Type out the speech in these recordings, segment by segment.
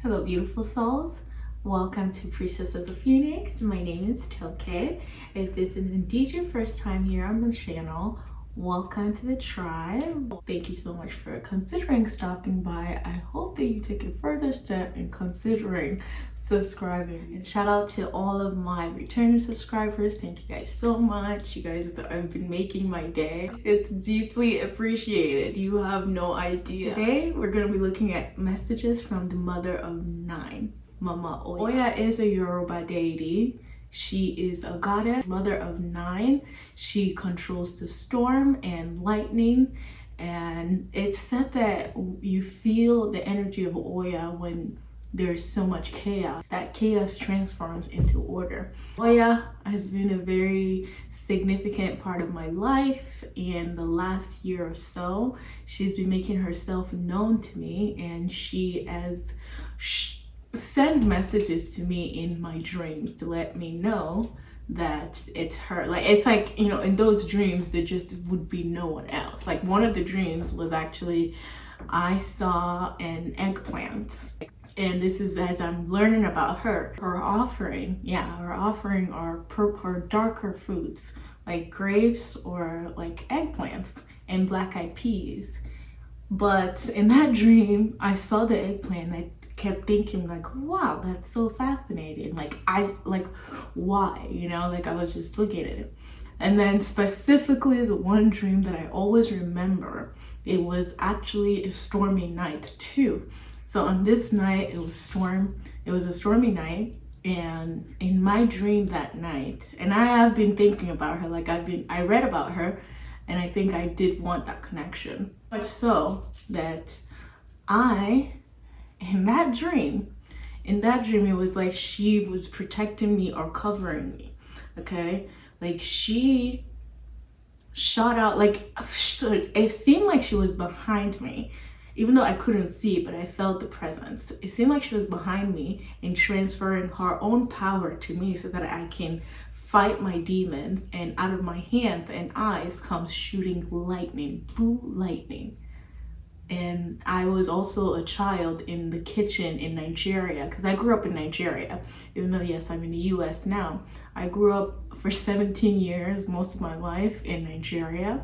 Hello, beautiful souls. Welcome to Priestess of the Phoenix. My name is Toke. If this is indeed your first time here on the channel, welcome to the tribe. Thank you so much for considering stopping by. I hope that you take a further step in considering subscribing. And shout out to all of my returning subscribers. Thank you guys so much. You guys have been making my day. It's deeply appreciated. You have no idea. Today we're going to be looking at messages from the mother of nine, Mama ŌYÁ. ŌYÁ is a Yoruba deity. She is a goddess, mother of nine. She controls the storm and lightning. And it's said that you feel the energy of ŌYÁ when there's so much chaos. That chaos transforms into order. ŌYÁ has been a very significant part of my life. In the last year or so, she's been making herself known to me, and she has sent messages to me in my dreams to let me know that it's her. It's like, you know, in those dreams there just would be no one else. Like, one of the dreams was actually I saw an eggplant. And this is as I'm learning about her. Her offering are her darker fruits, like grapes or like eggplants and black-eyed peas. But in that dream, I saw the eggplant. I kept thinking like, wow, that's so fascinating. Why? You know, like I was just looking at it. And then specifically the one dream that I always remember, it was actually a stormy night too. So on this night, it was a stormy night, and in my dream that night, and I have been thinking about her, I read about her, and I think I did want that connection. Much so that in that dream, it was like she was protecting me or covering me, okay? Like she shot out, it seemed like she was behind me. Even though I couldn't see it, but I felt the presence. It seemed like she was behind me and transferring her own power to me so that I can fight my demons, and out of my hands and eyes comes shooting lightning, blue lightning. And I was also a child in the kitchen in Nigeria, because I grew up in Nigeria, even though yes, I'm in the US now. I grew up for 17 years, most of my life in Nigeria.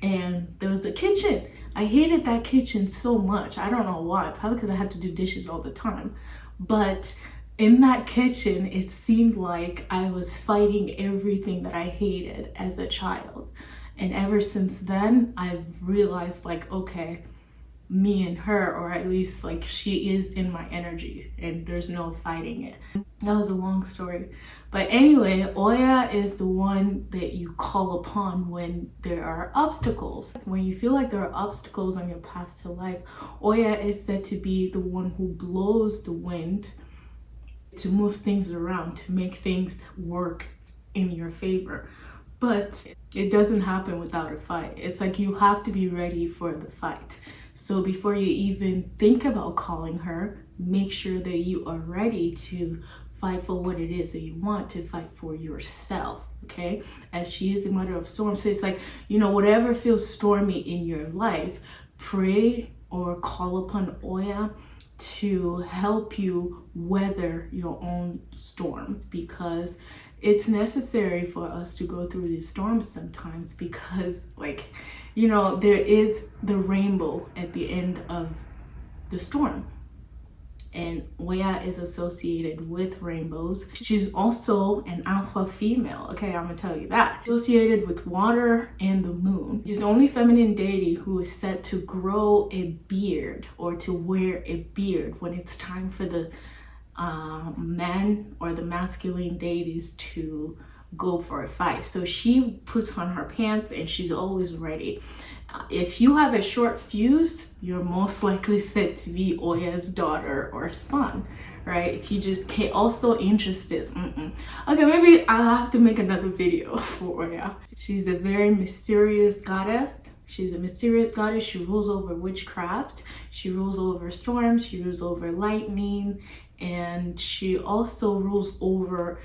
And there was a kitchen. I hated that kitchen so much. I don't know why, probably because I had to do dishes all the time. But in that kitchen, it seemed like I was fighting everything that I hated as a child. And ever since then, I've realized like, okay, me and her, or at least like she is in my energy and there's no fighting it. That was a long story. But anyway, ŌYÁ is the one that you call upon when there are obstacles. When you feel like there are obstacles on your path to life, ŌYÁ is said to be the one who blows the wind to move things around, to make things work in your favor. But it doesn't happen without a fight. It's like you have to be ready for the fight. So before you even think about calling her, make sure that you are ready to fight for what it is that you want to fight for yourself, okay? As she is the mother of storms. So it's like, you know, whatever feels stormy in your life, pray or call upon ŌYÁ to help you weather your own storms, because it's necessary for us to go through these storms sometimes, because like, you know, there is the rainbow at the end of the storm. And ŌYÁ is associated with rainbows. She's also an alpha female, okay, I'm gonna tell you that. Associated with water and the moon. She's the only feminine deity who is said to grow a beard or to wear a beard when it's time for the men or the masculine deities to go for a fight. So she puts on her pants and she's always ready. If you have a short fuse, you're most likely said to be ŌYÁ's daughter or son, right? If you just can't, also interested. Okay, maybe I'll have to make another video for ŌYÁ. She's a very mysterious goddess. She's a mysterious goddess. She rules over witchcraft. She rules over storms. She rules over lightning. And she also rules over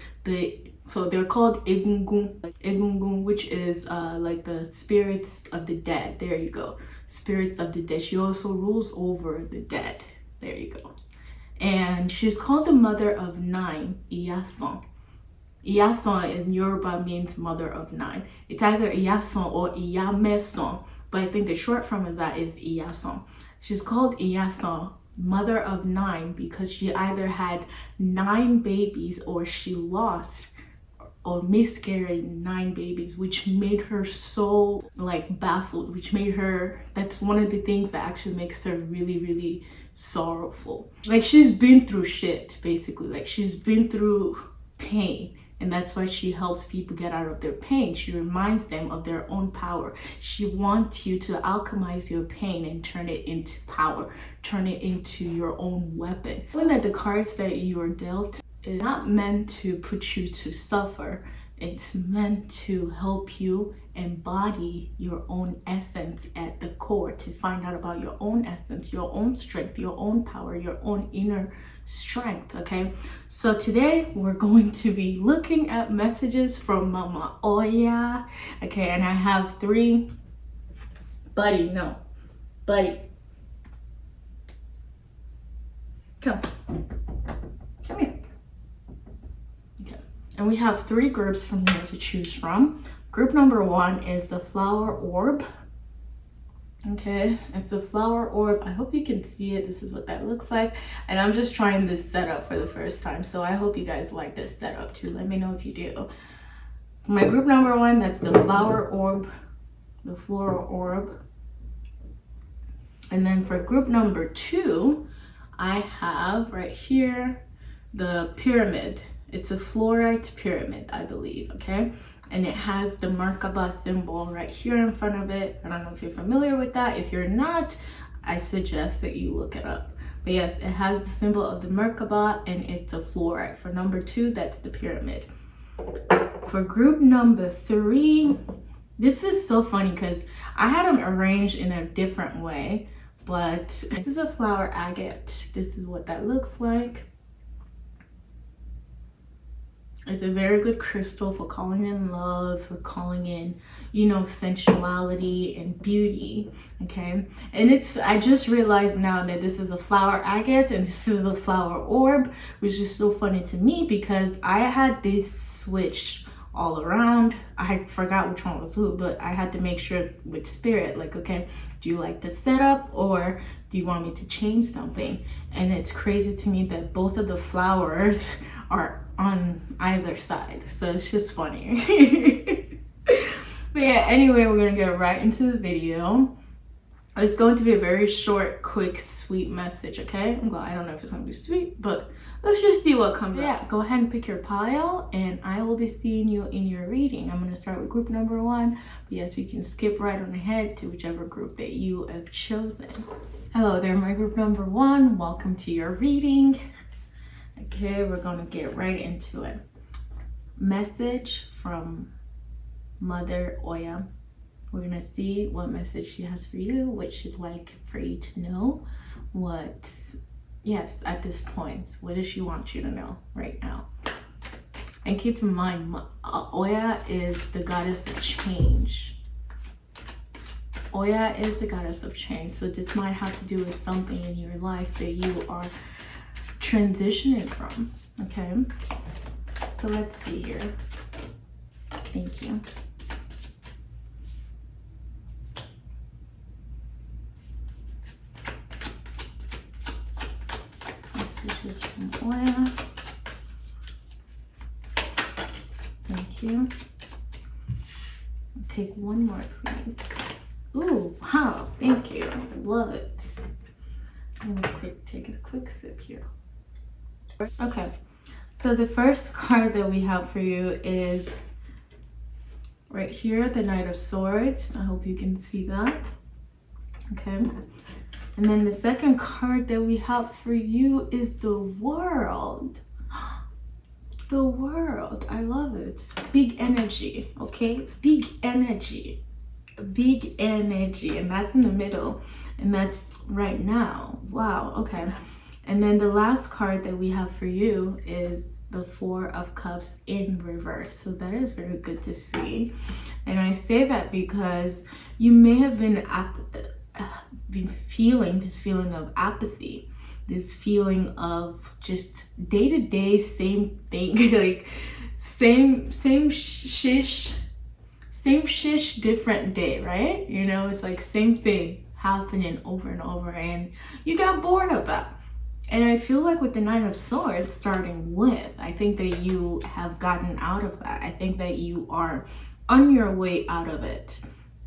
so they're called Egungun, which is like the spirits of the dead. There you go. Spirits of the dead. She also rules over the dead. There you go. And she's called the mother of nine, Iyasan. Iyasan in Yoruba means mother of nine. It's either Iyasan or Iyamesan, but I think the short form of that is Iyasan. She's called Iyasan, mother of nine, because she either had 9 babies or she lost or miscarried 9 babies, which made her so like baffled, which made her, that's one of the things that actually makes her really, really sorrowful. Like she's been through shit, basically. Like she's been through pain, and that's why she helps people get out of their pain. She reminds them of their own power. She wants you to alchemize your pain and turn it into power, turn it into your own weapon. Knowing that the cards that you are dealt is not meant to put you to suffer. It's meant to help you embody your own essence at the core, to find out about your own essence, your own strength, your own power, your own inner strength. Okay, so today we're going to be looking at messages from Mama ŌYÁ. Okay, and I have 3. Buddy, come here. Okay, and we have 3 groups from here to choose from. Group number 1 is the flower orb. Okay, it's a flower orb. I hope you can see it. This is what that looks like, and I'm just trying this setup for the first time, so I hope you guys like this setup too. Let me know if you do. My group number 1, that's the flower orb, the floral orb. And then for group number 2, I have right here the pyramid. It's a fluorite pyramid, I believe. Okay, and it has the Merkaba symbol right here in front of it. I don't know if you're familiar with that. If you're not, I suggest that you look it up. But yes, it has the symbol of the Merkaba, and it's a fluorite. For number 2, that's the pyramid. For group number 3, this is so funny because I had them arranged in a different way, but this is a flower agate. This is what that looks like. It's a very good crystal for calling in love, for calling in, you know, sensuality and beauty. Okay, and it's, I just realized now that this is a flower agate and this is a flower orb, which is so funny to me because I had this switched all around. I forgot which one was who, but I had to make sure with spirit, like, okay, do you like the setup or do you want me to change something? And it's crazy to me that both of the flowers are on either side, so it's just funny. But yeah, anyway, we're gonna get right into the video. It's going to be a very short, quick, sweet message. Okay, I don't know if it's gonna be sweet, but let's just see what comes out. Yeah, go ahead and pick your pile, and I will be seeing you in your reading. I'm gonna start with group number 1, but yes, you can skip right on ahead to whichever group that you have chosen. Hello there, my group number 1. Welcome to your reading. Okay, we're gonna get right into it. Message from Mother ŌYÁ. We're gonna see what message she has for you, what she'd like for you to know, what, yes, at this point, what does she want you to know right now? And keep in mind, ŌYÁ is the goddess of change. ŌYÁ is the goddess of change, so this might have to do with something in your life that you are transitioning from. Okay, so let's see here. Thank you. Messages from ŌYÁ. Thank you. Take one more, please. Ooh, wow, thank you. Love it. I'm gonna take a quick sip here. Okay, so the first card that we have for you is right here, the Knight of Swords. I hope you can see that. Okay, and then the second card that we have for you is the World. The World, I love it. It's big energy. Okay, big energy, and that's in the middle, and that's right now. Wow. Okay, and then the last card that we have for you is the 4 of Cups in reverse. So that is very good to see, and I say that because you may have been feeling this feeling of apathy. this feeling of just day-to-day same thing, like same shish, different day, right? You know, it's like same thing happening over and over, and you got bored of that. And I feel like with the Nine of Swords starting with, I think that you have gotten out of that. I think that you are on your way out of it,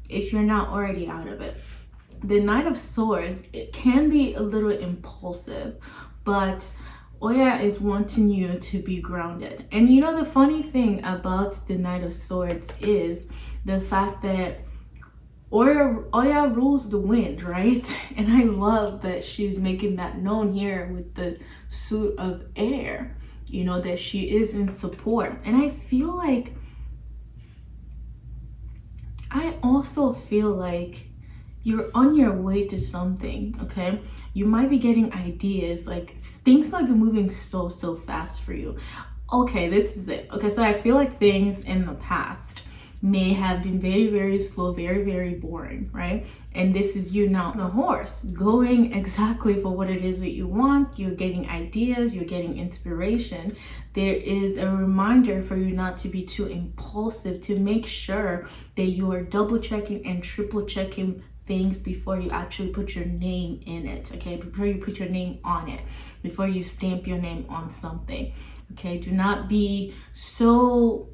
if you're not already out of it. The Knight of Swords, it can be a little impulsive, but Oya is wanting you to be grounded. And you know, the funny thing about the Knight of Swords is the fact that Oya rules the wind, right? And I love that she's making that known here with the suit of air, you know, that she is in support. And I also feel like you're on your way to something, okay? You might be getting ideas, like things might be moving so fast for you. Okay, this is it. Okay, so I feel like things in the past may have been very slow, very boring, right? And this is you now, the horse, going exactly for what it is that you want. You're getting ideas, you're getting inspiration. There is a reminder for you not to be too impulsive, to make sure that you are double checking and triple checking things before you actually put your name in it, okay? Before you put your name on it, before you stamp your name on something, okay? Do not be so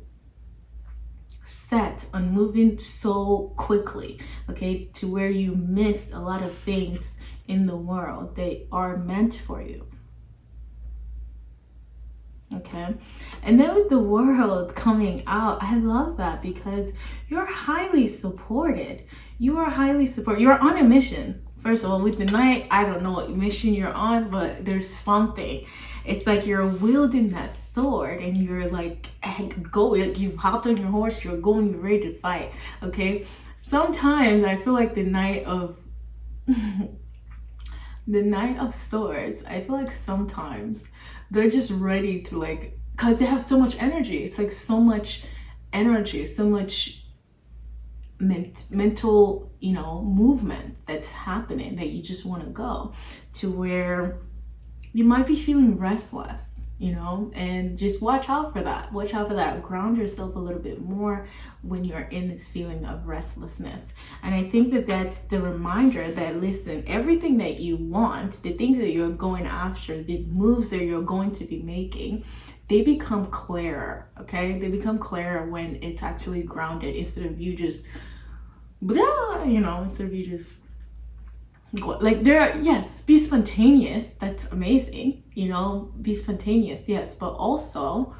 set on moving so quickly, okay, to where you miss a lot of things in the world that are meant for you. Okay, and then with the world coming out, I love that because you're highly supported. You are highly supported. You're on a mission. First of all, with the Knight, I don't know what mission you're on, but there's something. It's like you're wielding that sword and you're like, you've hopped on your horse, you're going, you're ready to fight, okay? Sometimes I feel like the Knight of the Knight of Swords, I feel like sometimes they're just ready to, like, because they have so much energy. It's like so much energy, so much mental, you know, movement that's happening that you just want to go to where you might be feeling restless, you know, and just watch out for that. Watch out for that. Ground yourself a little bit more when you're in this feeling of restlessness. And I think that that's the reminder that, listen, everything that you want, the things that you're going after, the moves that you're going to be making, they become clearer, okay? They become clearer when it's actually grounded, instead of you just, you know, instead of you just, like, yes, be spontaneous, that's amazing, you know, be spontaneous, yes, but also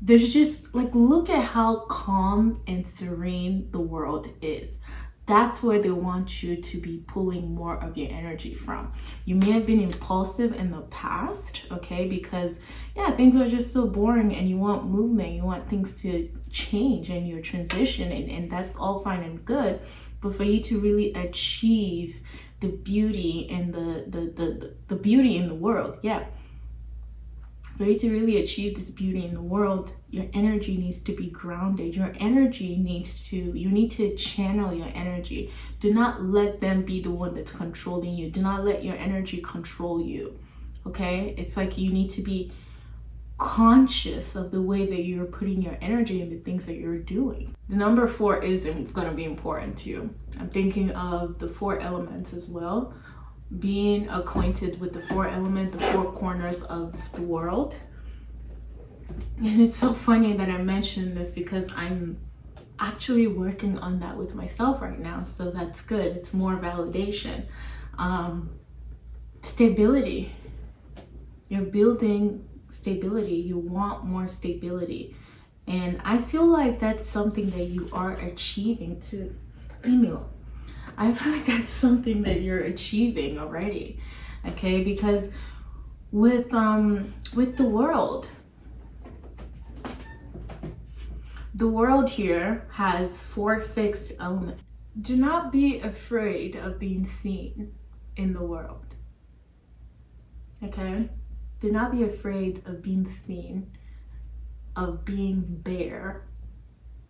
there's just, like, look at how calm and serene the world is. That's where they want you to be pulling more of your energy from. You may have been impulsive in the past, okay, because yeah, things are just so boring and you want movement, you want things to change and you're transitioning, and that's all fine and good. But for you to really achieve the beauty and the beauty in the world, yeah, for you to really achieve this beauty in the world, your energy needs to be grounded. Your energy needs to, you need to channel your energy. Do not let them be the one that's controlling you. Do not let your energy control you, okay? It's like you need to be conscious of the way that you're putting your energy in the things that you're doing. The number 4 is going to be important to you. I'm thinking of the 4 elements as well. Being acquainted with the 4 elements, the 4 corners of the world. And it's so funny that I mentioned this because I'm actually working on that with myself right now. So that's good. It's more validation. Stability. You're building stability. You want more stability. And I feel like that's something that you are achieving too. Email. I feel like that's something that you're achieving already, okay? Because with the world here has 4 fixed elements. Do not be afraid of being seen in the world, okay? Do not be afraid of being seen, of being bare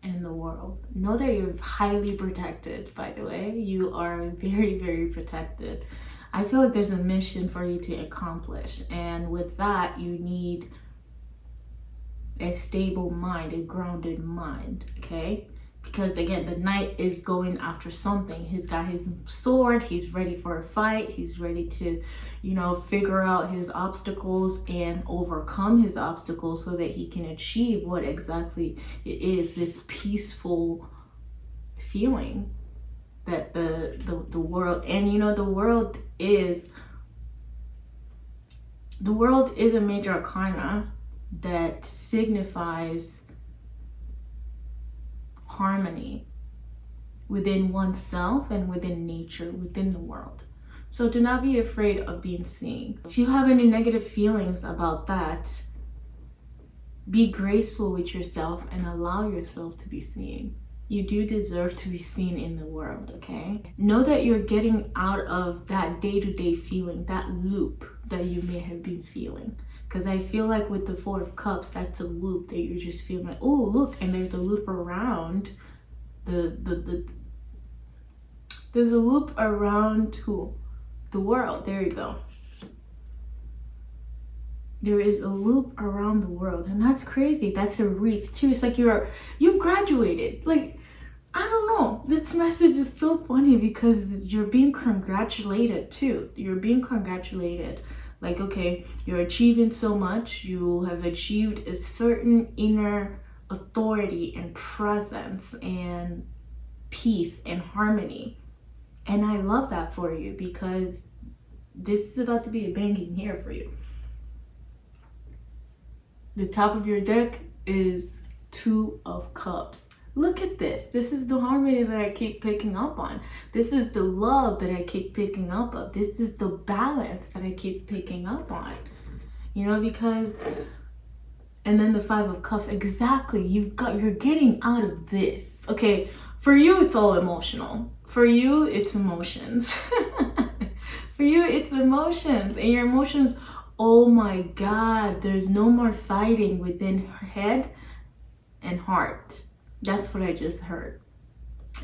in the world. Know that you're highly protected, by the way. You are very protected. I feel like there's a mission for you to accomplish. And with that, you need a stable mind, a grounded mind, okay? Because again, the knight is going after something. He's got his sword, he's ready for a fight, he's ready to, you know, figure out his obstacles and overcome his obstacles so that he can achieve what exactly it is, this peaceful feeling that the world, and you know, the world is a major arcana that signifies harmony within oneself and within nature, within the world. So do not be afraid of being seen. If you have any negative feelings about that, be graceful with yourself and allow yourself to be seen. You do deserve to be seen in the world, okay? Know that you're getting out of that day-to-day feeling, that loop that you may have been feeling. Because I feel like with the Four of Cups, that's a loop that you're just feeling like, oh, look, and there's a loop around there's a loop around who? The world. There you go. There is a loop around the world, and that's crazy. That's a wreath too. It's like you've graduated. Like, I don't know. This message is so funny because you're being congratulated too. You're being congratulated. Like, okay, you're achieving so much. You have achieved a certain inner authority and presence and peace and harmony. And I love that for you because this is about to be a banging year for you. The top of your deck is Two of Cups. Look at this. This is the harmony that I keep picking up on. This is the love that I keep picking up on. This is the balance that I keep picking up on. You know, because, and then the Five of Cups, exactly. You're getting out of this. Okay, for you, it's all emotional. For you, it's emotions. For you, it's emotions. And your emotions, oh my God, there's no more fighting within her head and heart. That's what I just heard.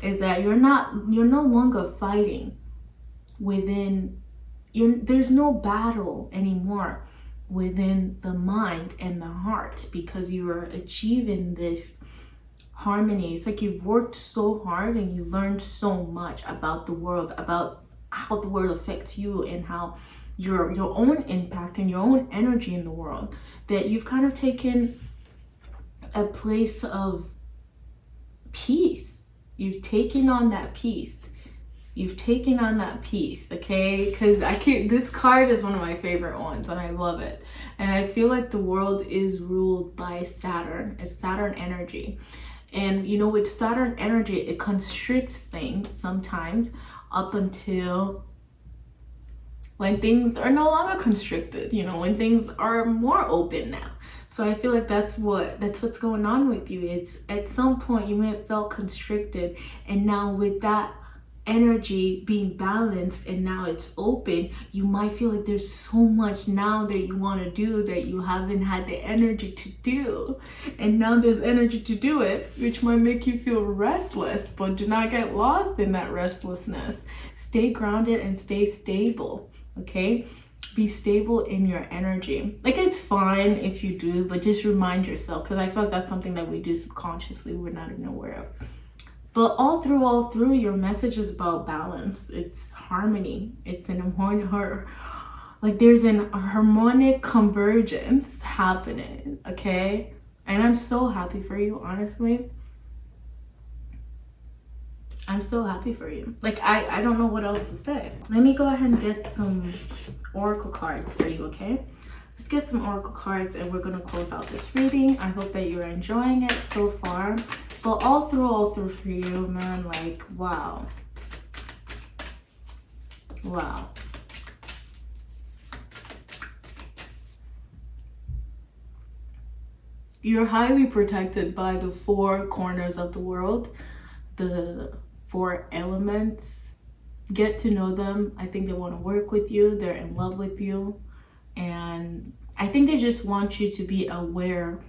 Is that you're no longer fighting within, there's no battle anymore within the mind and the heart because you are achieving this harmony. It's like you've worked so hard and you learned so much about the world, about how the world affects you and how your own impact and your own energy in the world, that you've kind of taken a place of peace. You've taken on that peace. You've taken on that peace, okay? Because this card is one of my favorite ones and I love it. And I feel like the world is ruled by Saturn. It's Saturn energy. And you know, with Saturn energy, it constricts things sometimes up until when things are no longer constricted, you know, when things are more open now. So I feel like that's what's going on with you. It's at some point you may have felt constricted, and now with that energy being balanced and now it's open, you might feel like there's so much now that you want to do that you haven't had the energy to do. And now there's energy to do it, which might make you feel restless, but do not get lost in that restlessness. Stay grounded and stay stable, okay? Be stable in your energy. Like, it's fine if you do, but just remind yourself, because I feel like that's something that we do subconsciously, we're not even aware of. But all through, your message is about balance. It's harmony. It's an like there's an harmonic convergence happening, okay? And I'm so happy for you, honestly. I'm so happy for you. Like, I don't know what else to say. Let me go ahead and get some oracle cards for you, okay? Let's get some oracle cards and we're gonna close out this reading. I hope that you're enjoying it so far. But all through for you, man, like, wow. Wow. You're highly protected by the four corners of the world, the four elements. Get to know them. I think they want to work with you. They're in love with you. And I think they just want you to be aware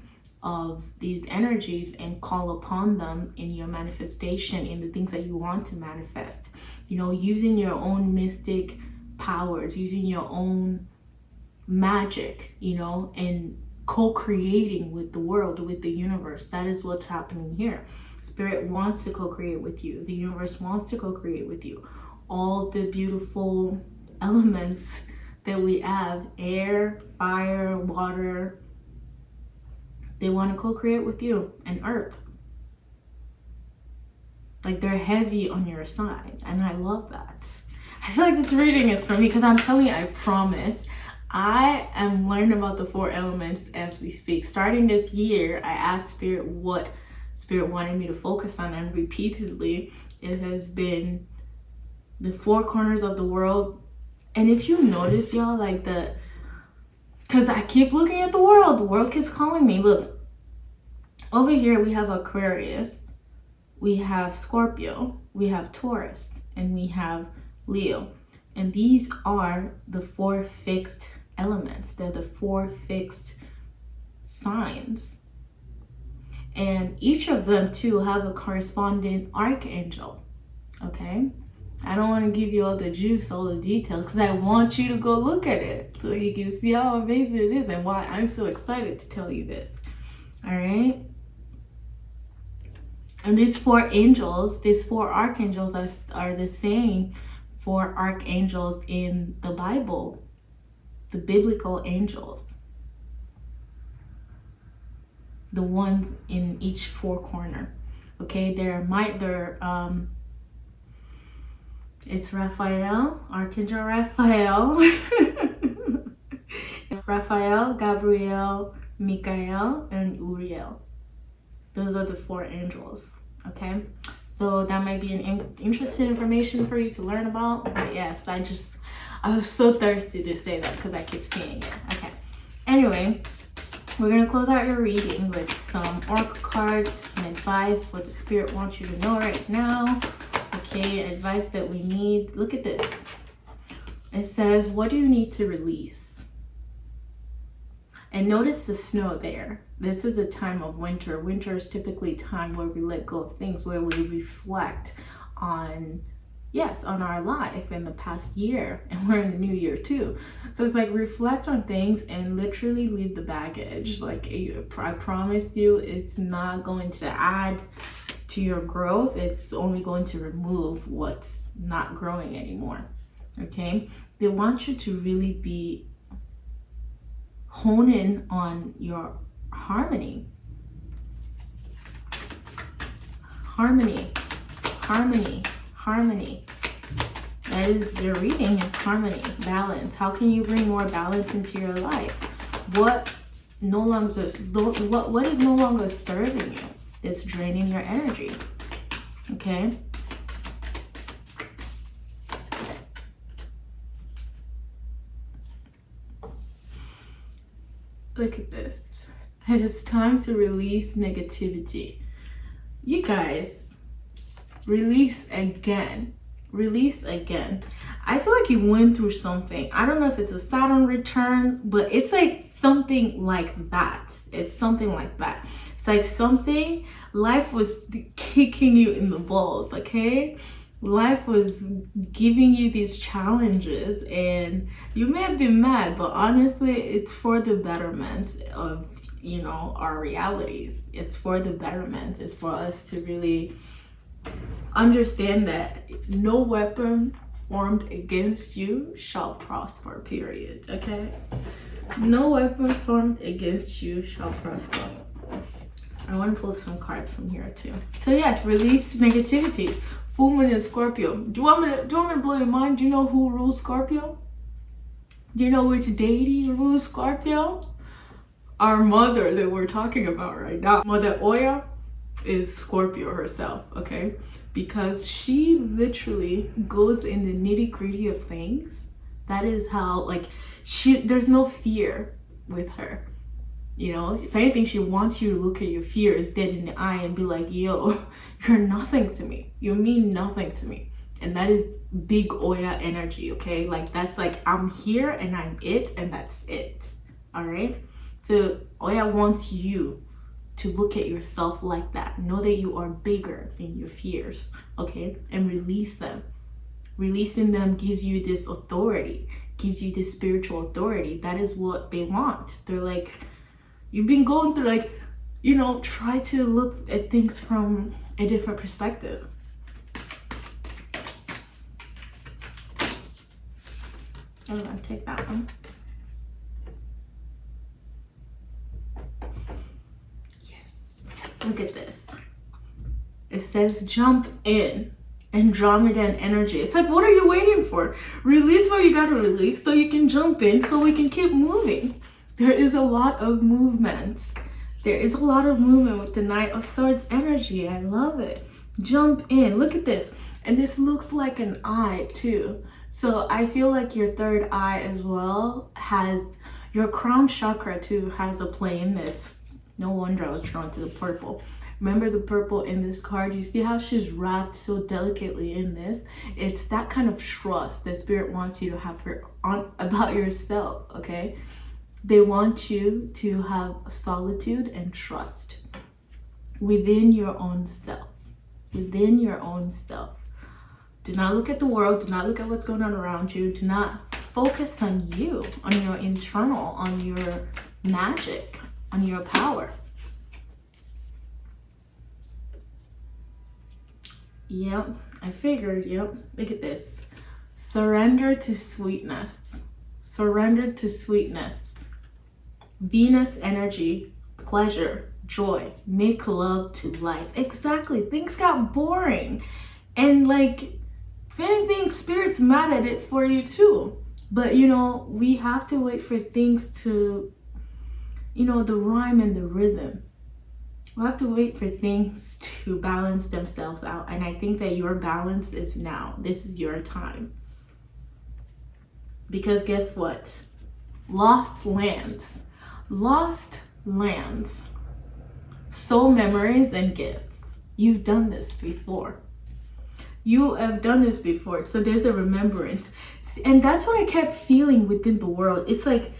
of these energies and call upon them in your manifestation, in the things that you want to manifest. You know, using your own mystic powers, using your own magic, you know, and co-creating with the world, with the universe. That is what's happening here. Spirit wants to co-create with you. The universe wants to co-create with you. All the beautiful elements that we have, air, fire, water, they want to co-create with you, and earth. Like, they're heavy on your side, and I love that. I feel like this reading is for me, because I'm telling you, I promise, I am learning about the 4 elements as we speak. Starting this year, I asked Spirit what Spirit wanted me to focus on, and repeatedly it has been the 4 corners of the world. And if you notice, y'all, like because I keep looking at the world keeps calling me. Look, over here we have Aquarius, we have Scorpio, we have Taurus, and we have Leo. And these are the 4 fixed elements. They're the 4 fixed signs. And each of them too have a corresponding archangel. Okay? I don't want to give you all the juice, all the details, because I want you to go look at it so you can see how amazing it is and why I'm so excited to tell you this. All right? And these 4 angels, these 4 archangels are the same 4 archangels in the Bible, the biblical angels, the ones in each 4 corner. Okay, it's Raphael, Archangel Raphael, Raphael, Gabriel, Michael, and Uriel. Those are the 4 angels. Okay, so that might be an interesting information for you to learn about. But yes, I was so thirsty to say that because I keep seeing it. Okay, anyway, we're gonna close out your reading with some oracle cards, some advice, what the Spirit wants you to know right now. Okay, advice that we need. Look at this. It says, what do you need to release? And notice the snow there. This is a time of winter. Winter is typically a time where we let go of things, where we reflect on, yes, on our life in the past year. And we're in the new year too. So it's like, reflect on things and literally leave the baggage. Like, I promise you, it's not going to add to your growth. It's only going to remove what's not growing anymore. Okay? They want you to really be honing on your harmony. Harmony. Harmony. Harmony. That is your reading. It's harmony. Balance. How can you bring more balance into your life? What is no longer serving you? It's draining your energy. Okay? Look at this. It is time to release negativity. You guys, release again. Release again. I feel like you went through something. I don't know if it's a Saturn return, but it's like something like that. It's something like that. It's like something, life was kicking you in the balls, okay? Life was giving you these challenges, and you may have been mad, but honestly, it's for the betterment of, you know, our realities. It's for the betterment. It's for us to really understand that no weapon formed against you shall prosper, period. Okay? No weapon formed against you shall prosper. I want to pull some cards from here too. So yes, release negativity. Full moon in Scorpio. Do you want me to blow your mind? Do you know who rules Scorpio? Do you know which deity rules Scorpio? Our mother that we're talking about right now. Mother ÓYÁ is Scorpio herself, okay? Because she literally goes in the nitty-gritty of things. That is how, like, there's no fear with her. You know, if anything, she wants you to look at your fears dead in the eye and be like, yo, you're nothing to me. You mean nothing to me. And that is big ÓYÁ energy, okay? Like, that's like, I'm here and I'm it, and that's it. All right? So ÓYÁ wants you to look at yourself like that. Know that you are bigger than your fears, okay? And release them. Releasing them gives you this authority, gives you this spiritual authority. That is what they want. They're like, you've been going through, like, you know, try to look at things from a different perspective. I'm gonna take that one. Yes. Look at this. It says jump in. Andromeda energy. It's like, what are you waiting for? Release what you gotta release so you can jump in, so we can keep moving. There is a lot of movement. There is a lot of movement with the Knight of Swords energy. I love it. Jump in. Look at this. And this looks like an eye too. So I feel like your third eye as well has, your crown chakra too has a play in this. No wonder I was drawn to the purple. Remember the purple in this card? You see how she's wrapped so delicately in this? It's that kind of trust that Spirit wants you to have about yourself, okay? They want you to have solitude and trust within your own self. Within your own self. Do not look at the world. Do not look at what's going on around you. Do not focus on you, on your internal, on your magic, on your power. Yep, I figured, yep. Look at this. Surrender to sweetness. Surrender to sweetness. Venus energy, pleasure, joy, make love to life. Exactly. Things got boring. And like, if anything, Spirit's mad at it for you too. But you know, we have to wait for things to, you know, the rhyme and the rhythm. We have to wait for things to balance themselves out. And I think that your balance is now. This is your time. Because guess what? Lost lands. Lost lands. Soul memories and gifts. You've done this before. You have done this before. So there's a remembrance. And that's what I kept feeling within the world. It's like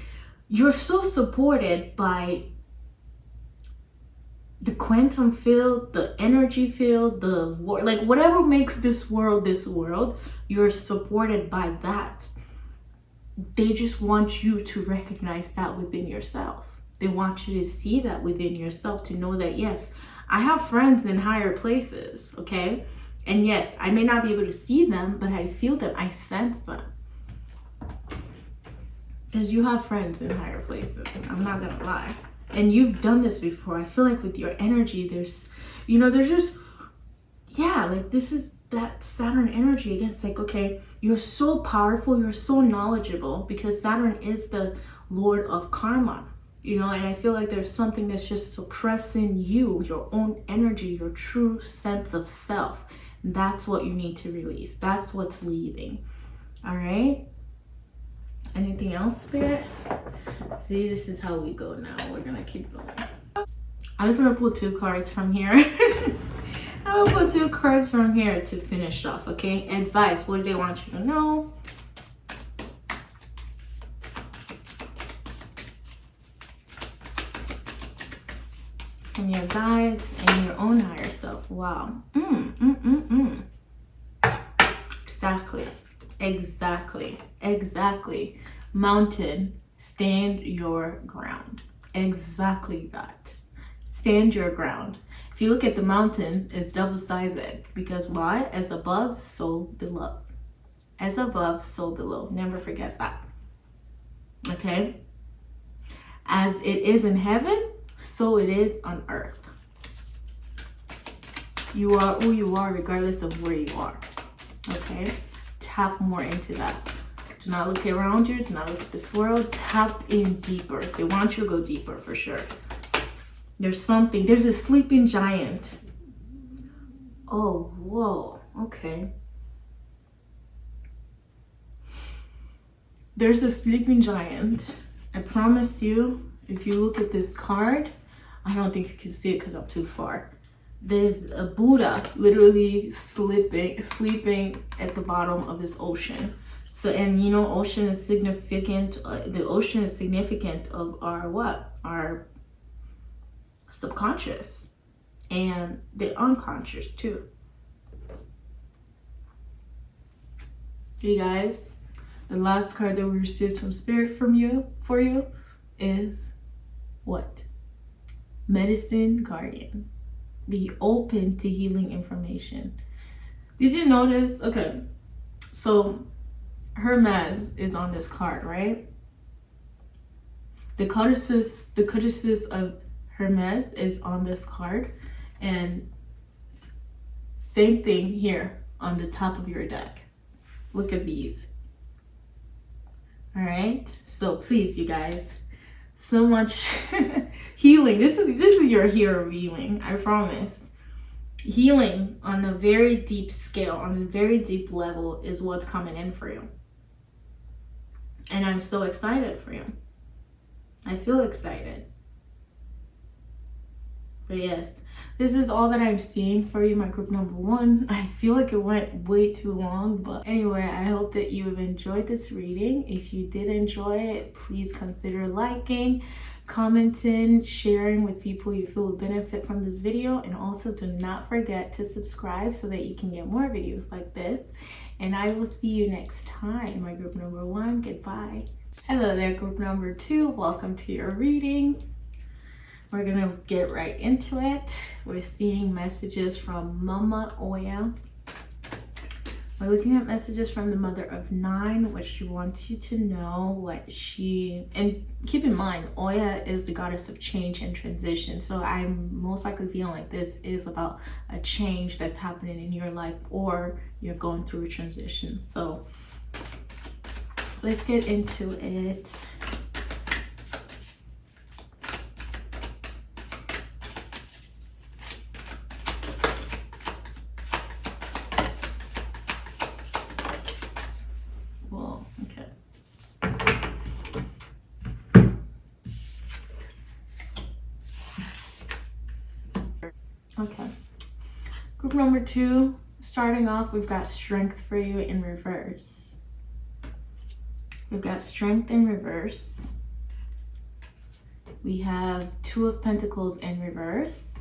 you're so supported by the quantum field, the energy field, like whatever makes this world, you're supported by that. They just want you to recognize that within yourself. They want you to see that within yourself, to know that, yes, I have friends in higher places, okay? And yes, I may not be able to see them, but I feel them, I sense them. Because you have friends in higher places, I'm not gonna lie. And you've done this before. I feel like with your energy, there's, you know, there's just, yeah, like this is that Saturn energy again. It's like, okay, you're so powerful, you're so knowledgeable, because Saturn is the Lord of karma, you know, and I feel like there's something that's just suppressing you, your own energy, your true sense of self. That's what you need to release. That's what's leaving. All right. Anything else, Spirit? See, this is how we go now. We're gonna keep going. I'm just gonna pull 2 cards from here. I'm gonna pull 2 cards from here to finish off, okay? Advice, what do they want you to know? From your guides and your own higher self. Wow. Exactly. Mountain, stand your ground. Exactly that. Stand your ground. If you look at the mountain, it's double-sided. Because why? As above, so below. As above, so below. Never forget that. Okay? As it is in heaven, so it is on earth. You are who you are regardless of where you are. Okay? Tap more into that. Do not look around you. Do not look at this world. Tap in deeper. They want you to go deeper for sure. There's something. There's a sleeping giant. Oh, whoa. Okay. There's a sleeping giant. I promise you, if you look at this card, I don't think you can see it because I'm too far. There's a Buddha literally sleeping at the bottom of this ocean. So, and you know, ocean is significant. The ocean is significant of our what? Our subconscious and the unconscious too. You guys, the last card that we received from spirit for you is what? Medicine Guardian. Be open to healing information. Did you notice? Okay, so Hermes is on this card, right? The codices of Hermes is on this card, and same thing here on the top of your deck. Look at these. All right, so please, you guys, so much healing. This is your hero healing, I promise. Healing on a very deep scale, on a very deep level, is what's coming in for you. And I'm so excited for you. I feel excited. But yes, this is all that I'm seeing for you, my group number 1. I feel like it went way too long, but anyway, I hope that you have enjoyed this reading. If you did enjoy it, please consider liking, commenting, sharing with people you feel will benefit from this video, and also do not forget to subscribe so that you can get more videos like this. And I will see you next time, my group number 1. Goodbye. Hello there, group number 2. Welcome to your reading. We're gonna get right into it. We're seeing messages from Mama ŌYÁ. We're looking at messages from the mother of 9, which she wants you to know what and keep in mind, ŌYÁ is the goddess of change and transition. So I'm most likely feeling like this is about a change that's happening in your life, or you're going through a transition. So let's get into it. Okay, group number 2, starting off, we've got strength for you in reverse. We've got strength in reverse. We have 2 of Pentacles in reverse.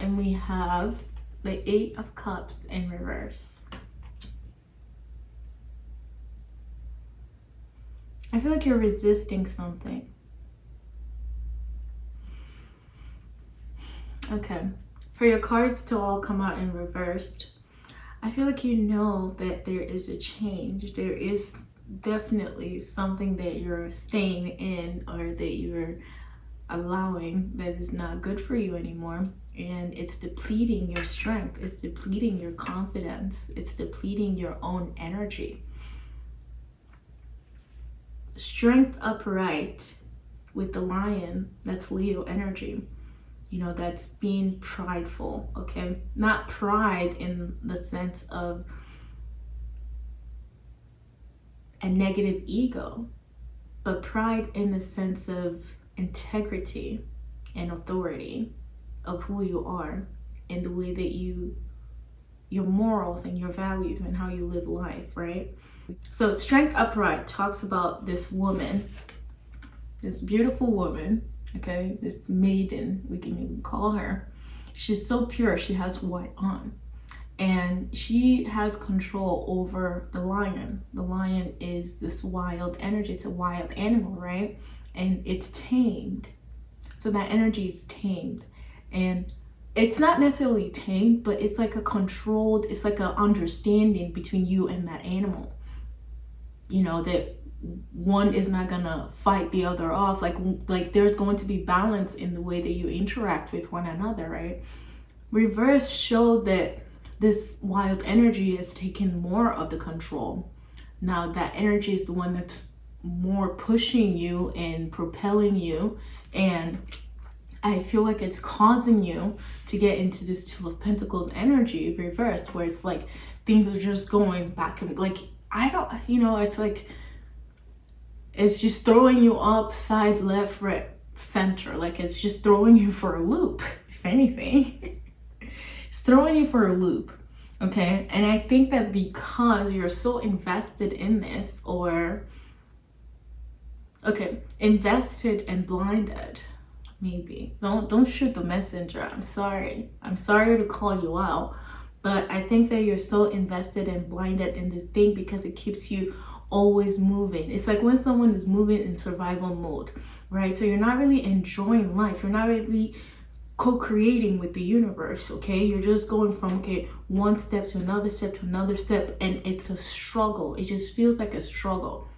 And we have the 8 of Cups in reverse. I feel like you're resisting something. Okay, for your cards to all come out in reversed, I feel like you know that there is a change. There is definitely something that you're staying in, or that you're allowing, that is not good for you anymore. And it's depleting your strength. It's depleting your confidence. It's depleting your own energy. Strength upright with the lion, that's Leo energy. You know, that's being prideful, okay? Not pride in the sense of a negative ego, but pride in the sense of integrity and authority of who you are, and the way that your morals and your values and how you live life, right? So strength upright talks about this woman, this beautiful woman, okay, this maiden, we can even call her. She's so pure. She has white on, and she has control over the lion. The lion is this wild energy. It's a wild animal, right? And it's tamed. So that energy is tamed, and it's not necessarily tamed, but it's like a controlled, it's like an understanding between you and that animal, you know, that one is not gonna fight the other off. Like there's going to be balance in the way that you interact with one another, right? Reverse showed that this wild energy has taken more of the control. Now that energy is the one that's more pushing you and propelling you, and I feel like it's causing you to get into this 2 of Pentacles energy reversed, where it's like things are just going back and like, I don't, you know, it's like it's just throwing you up, side, left, right, center. Like it's just throwing you for a loop, if anything. It's throwing you for a loop, okay? And I think that because you're so invested in this, or okay, invested and blinded, maybe. Don't shoot the messenger. I'm sorry to call you out, But I think that you're so invested and blinded in this thing because it keeps you always moving. It's like when someone is moving in survival mode, right? So you're not really enjoying life. You're not really co-creating with the universe, okay? You're just going from, okay, one step to another step to another step, and it's a struggle. It just feels like a struggle.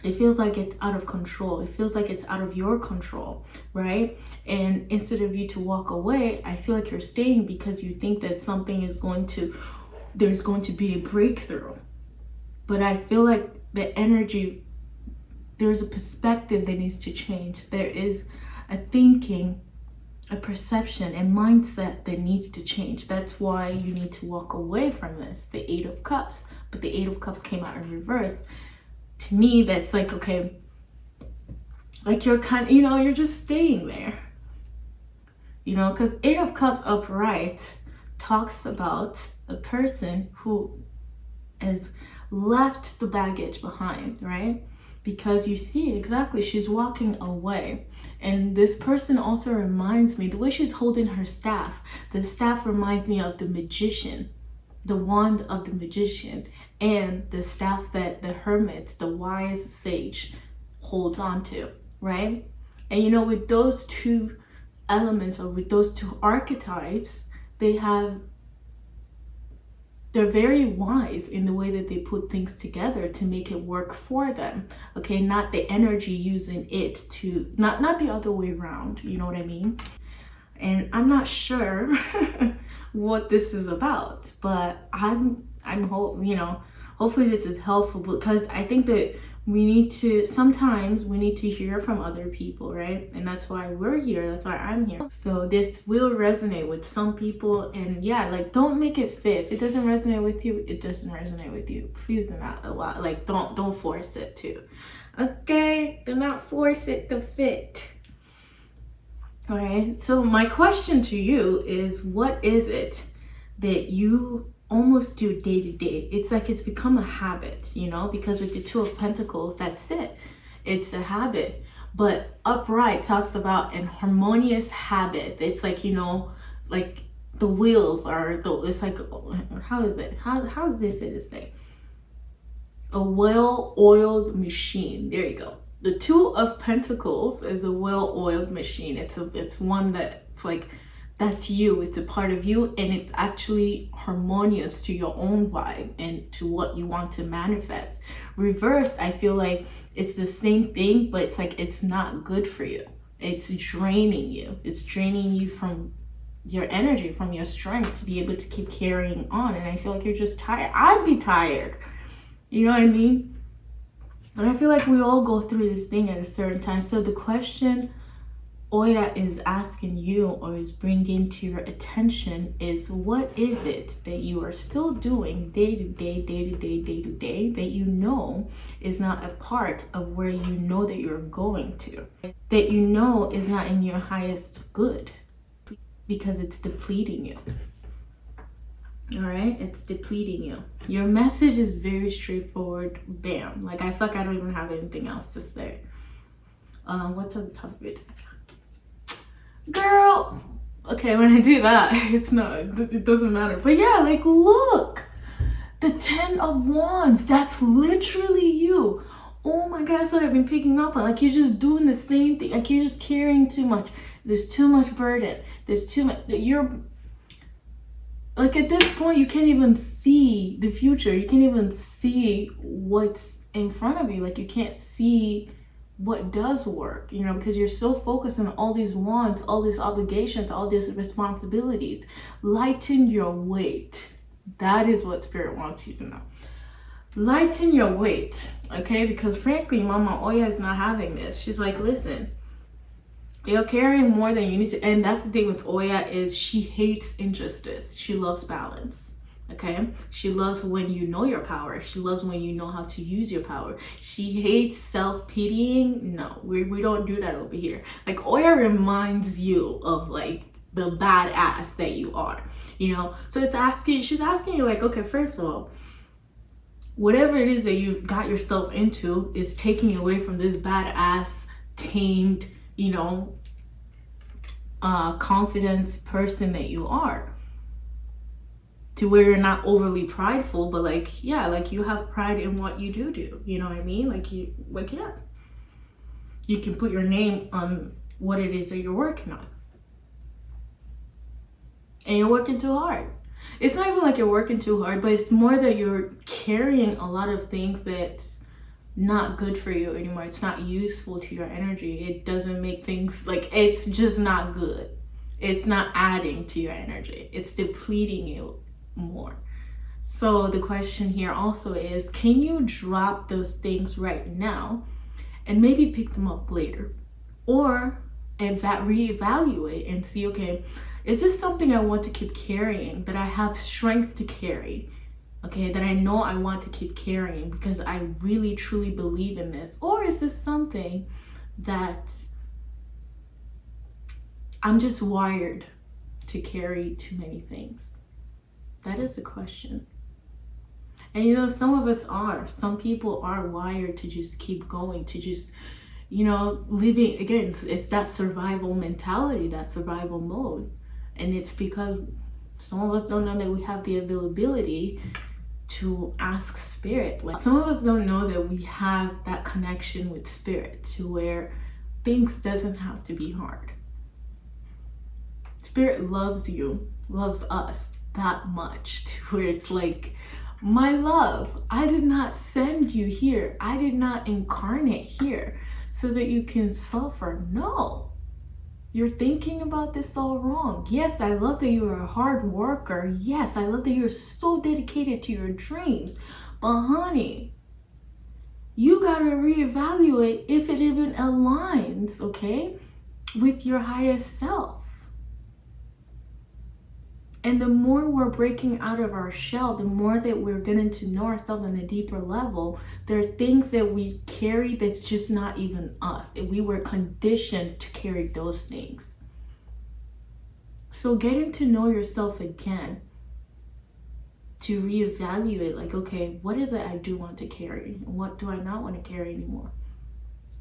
It feels like it's out of control. It feels like it's out of your control, right? And instead of you to walk away, I feel like you're staying because you think that something is there's going to be a breakthrough. But I feel like the energy, there's a perspective that needs to change. There is a thinking, a perception, and mindset that needs to change. That's why you need to walk away from this, the Eight of Cups. But the Eight of Cups came out in reverse. To me, that's like, okay, like you're kind of, you're just staying there, because Eight of Cups upright talks about a person who has left the baggage behind, right? Because you see exactly, she's walking away. And this person also reminds me, the way she's holding her staff, the staff reminds me of the magician, the wand of the magician, and the staff that the hermit, the wise sage, holds on to, right? And with those two elements, or with those two archetypes, they're very wise in the way that they put things together to make it work for them. Okay, not the energy using it to, not the other way around, you know what I mean? And I'm not sure what this is about, but hopefully this is helpful, because I think that sometimes we need to hear from other people, right? And that's why we're here. That's why I'm here. So this will resonate with some people, and yeah, like, don't make it fit. If it doesn't resonate with you, it doesn't resonate with you. Please do not allow, like, don't force it to. Okay? Do not force it to fit. All right, so my question to you is, what is it that you almost do day to day? It's like it's become a habit, because with the Two of Pentacles, that's it. It's a habit. But upright talks about an harmonious habit. It's like, like the wheels it's like, how is it? How does they say this thing? A well-oiled machine. There you go. The Two of Pentacles is a well-oiled machine. It's one that's like, that's you. It's a part of you, and it's actually harmonious to your own vibe and to what you want to manifest. Reverse, I feel like it's the same thing, but it's like it's not good for you. It's draining you. It's draining you from your energy, from your strength to be able to keep carrying on. And I feel like you're just tired. I'd be tired. You know what I mean? And I feel like we all go through this thing at a certain time. So the question Oya is asking you, or is bringing to your attention, is, what is it that you are still doing day to day, that is not a part of where that you're going to, that is not in your highest good, because it's depleting you. All right, it's depleting you. Your message is very straightforward. Bam. Like, I feel like I don't even have anything else to say. What's on the top of it? Girl. Okay, when I do that, it doesn't matter. But yeah, like, look, the 10 of Wands. That's literally you. Oh my God, that's what I've been picking up on. Like, you're just doing the same thing. Like, you're just carrying too much. There's too much burden. There's too much. Like, at this point, you can't even see the future. You can't even see what's in front of you. Like, you can't see what does work, because you're so focused on all these wants, all these obligations, all these responsibilities. Lighten your weight. That is what Spirit wants you to know. Lighten your weight, okay? Because frankly, Mama Oya is not having this. She's like, listen, you're carrying more than you need to. And that's the thing with Oya, is she hates injustice. She loves balance. Okay, she loves when you know your power. She loves when you know how to use your power. She hates self-pitying. No, we don't do that over here. Like, Oya reminds you of, like, the badass that you are, so she's asking you, like, okay, first of all, whatever it is that you've got yourself into is taking you away from this badass, tamed, confidence person that you are. to where you're not overly prideful, but like, yeah, like you have pride in what you do, you know what I mean? Like yeah, you can put your name on what it is that you're working on, and you're working too hard. It's not even like you're working too hard, but it's more that you're carrying a lot of things that's not good for you anymore. It's not useful to your energy. It doesn't make things, like, it's just not good. It's not adding to your energy. It's depleting you more. So the question here also is, can you drop those things right now and maybe pick them up later? Or reevaluate and see, okay, is this something I want to keep carrying, that I have strength to carry? Okay, that I know I want to keep carrying because I really truly believe in this? Or is this something that I'm just wired to carry too many things? That is a question. And you know, some people are wired to just keep going, to just, you know, living, again, it's that survival mentality, that survival mode. And it's because some of us don't know that we have the availability to ask spirit. Like, some of us don't know that we have that connection with spirit to where things doesn't have to be hard. Spirit loves you, loves us that much, to where it's like, my love, I did not send you here. I did not incarnate here so that you can suffer. No. You're thinking about this all wrong. Yes, I love that you're a hard worker. Yes, I love that you're so dedicated to your dreams. But honey, you gotta reevaluate if it even aligns, okay, with your highest self. And the more we're breaking out of our shell, the more that we're getting to know ourselves on a deeper level, there are things that we carry that's just not even us. We were conditioned to carry those things. So getting to know yourself again, to reevaluate, like, okay, what is it I do want to carry? And what do I not want to carry anymore?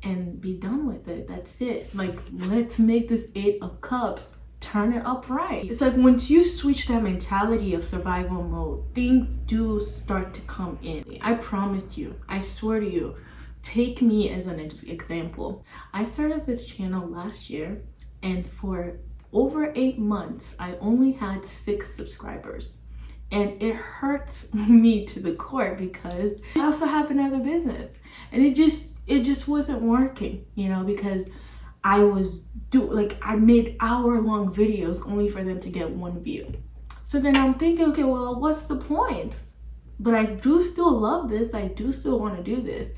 And be done with it. That's it. Like, let's make this 8 of Cups turn it upright. It's like once you switch that mentality of survival mode, things do start to come in. I promise you, I swear to you, take me as an example. I started this channel last year, and for over 8 months, I only had 6 subscribers. And it hurts me to the core because I also have another business, and it just wasn't working, you know, because I made hour-long videos only for them to get 1 view. So then I'm thinking, okay, well, what's the point? But I do still love this. I do still want to do this.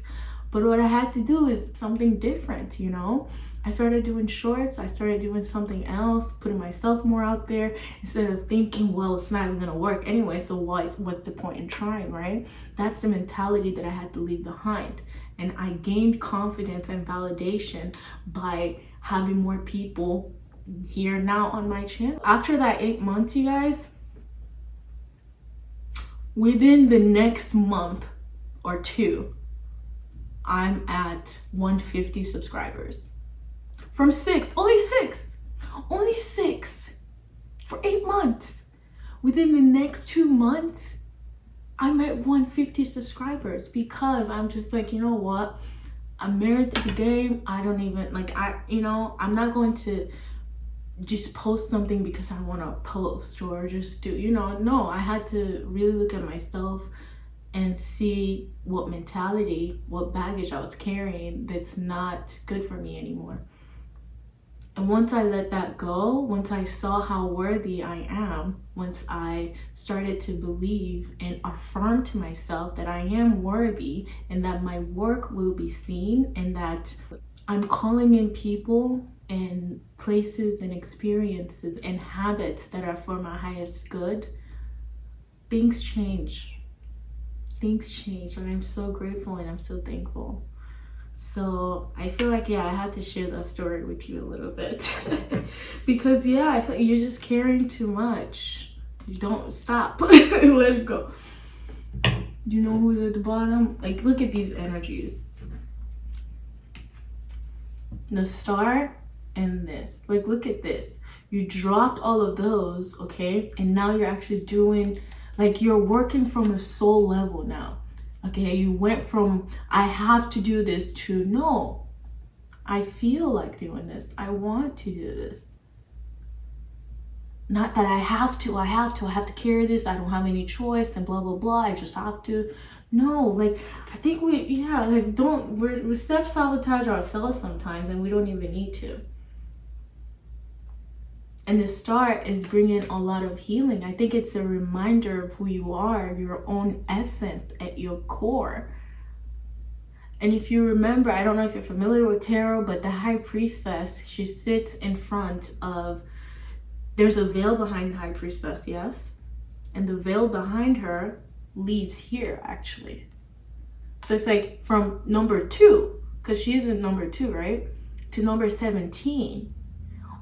But what I had to do is something different, you know? I started doing shorts. I started doing something else, putting myself more out there instead of thinking, well, it's not even going to work anyway, so what's the point in trying, right? That's the mentality that I had to leave behind. And I gained confidence and validation by having more people here now on my channel. After that 8 months, you guys, within the next month or 2, I'm at 150 subscribers. From 6, only 6 for 8 months. Within the next 2 months, I'm at 150 subscribers because I'm just like, you know what? I'm married to the game. I don't even, like, I'm not going to just post something because I want to post or just do, no, I had to really look at myself and see what mentality, what baggage I was carrying that's not good for me anymore. And once I let that go, once I saw how worthy I am, once I started to believe and affirm to myself that I am worthy and that my work will be seen and that I'm calling in people and places and experiences and habits that are for my highest good, things change. Things change, and I'm so grateful and I'm so thankful. So I feel like, I had to share that story with you a little bit because I feel like you're just carrying too much. You don't stop. Let it go. You know who's at the bottom? Like, look at these energies. The star and this. Like, look at this. You dropped all of those, okay? And now you're actually doing Like you're working from a soul level now. Okay, you went from I have to do this to no, I feel like doing this. I want to do this. Not that I have to carry this. I don't have any choice and blah, blah, blah. I just have to. No, like, I think we self-sabotage ourselves sometimes and we don't even need to. And the star is bringing a lot of healing. I think it's a reminder of who you are, your own essence at your core. And if you remember, I don't know if you're familiar with tarot, but the high priestess, she sits in front of, there's a veil behind the high priestess, yes? And the veil behind her leads here, actually. So it's like from number 2, because she's in number 2, right? To number 17.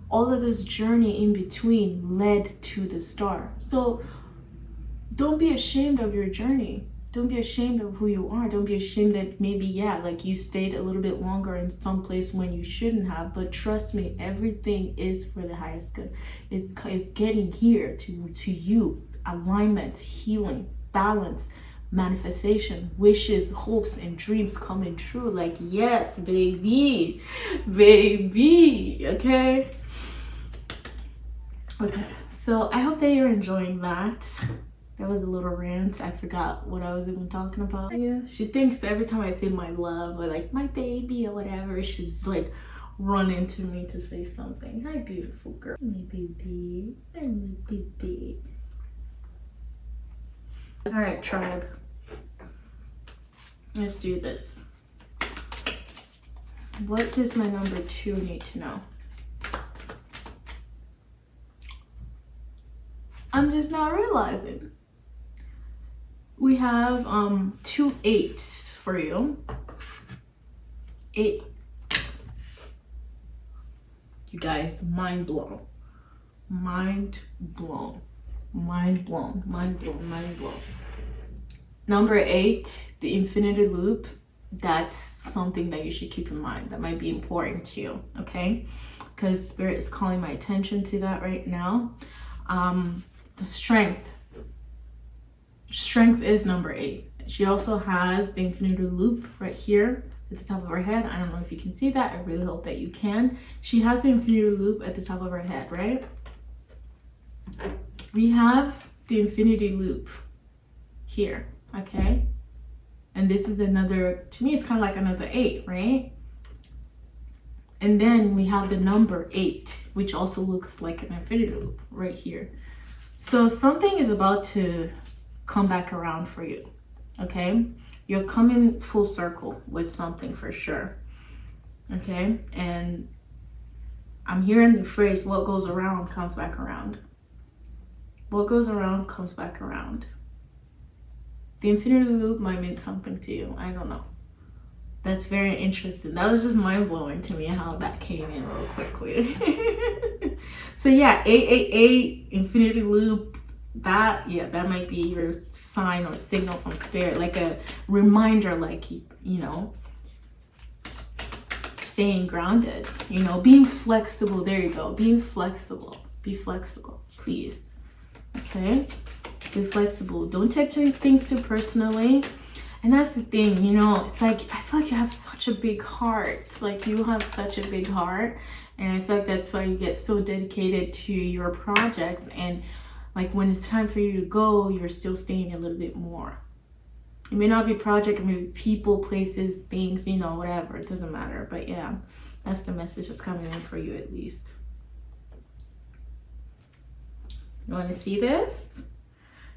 All of this journey in between led to the star. So don't be ashamed of your journey. Don't be ashamed of who you are. Don't be ashamed that maybe, yeah, like you stayed a little bit longer in some place when you shouldn't have. But trust me, everything is for the highest good. It's getting here to you. Alignment, healing, balance, manifestation, wishes, hopes, and dreams coming true. Like, yes, baby. Baby. Okay? Okay. So I hope that you're enjoying that. That was a little rant. I forgot what I was even talking about. Yeah. She thinks that every time I say my love or like my baby or whatever, she's like running to me to say something. Hi, beautiful girl. My baby. My baby. All right, tribe. Let's do this. What does my number 2 need to know? I'm just not realizing. We have 2 8s for you. 8. You guys, mind blown. Mind blown. Mind blown. Mind blown. Mind blown. Number 8, the infinity loop. That's something that you should keep in mind. That might be important to you, okay? Because Spirit is calling my attention to that right now. The strength. Strength is number 8. She also has the infinity loop right here at the top of her head. I don't know if you can see that. I really hope that you can. She has the infinity loop at the top of her head, right? We have the infinity loop here, okay? And this is another, to me, it's kind of like another 8, right? And then we have the number 8, which also looks like an infinity loop right here. So something is about to come back around for you, okay? You're coming full circle with something for sure, okay? And I'm hearing the phrase, what goes around comes back around. What goes around comes back around. The infinity loop might mean something to you. I don't know. That's very interesting. That was just mind-blowing to me how that came in real quickly. So yeah, 888, infinity loop, that might be your sign or signal from Spirit, like a reminder, like, you know, staying grounded, you know, being flexible. There you go. Being flexible. Be flexible, please. Okay? Be flexible. Don't take things too personally. And that's the thing, you know, it's like, I feel like you have such a big heart. Like, you have such a big heart. And I feel like that's why you get so dedicated to your projects. And like, when it's time for you to go, you're still staying a little bit more. It may not be project, it may be people, places, things, you know, whatever. It doesn't matter. But yeah, that's the message that's coming in for you at least. You want to see this?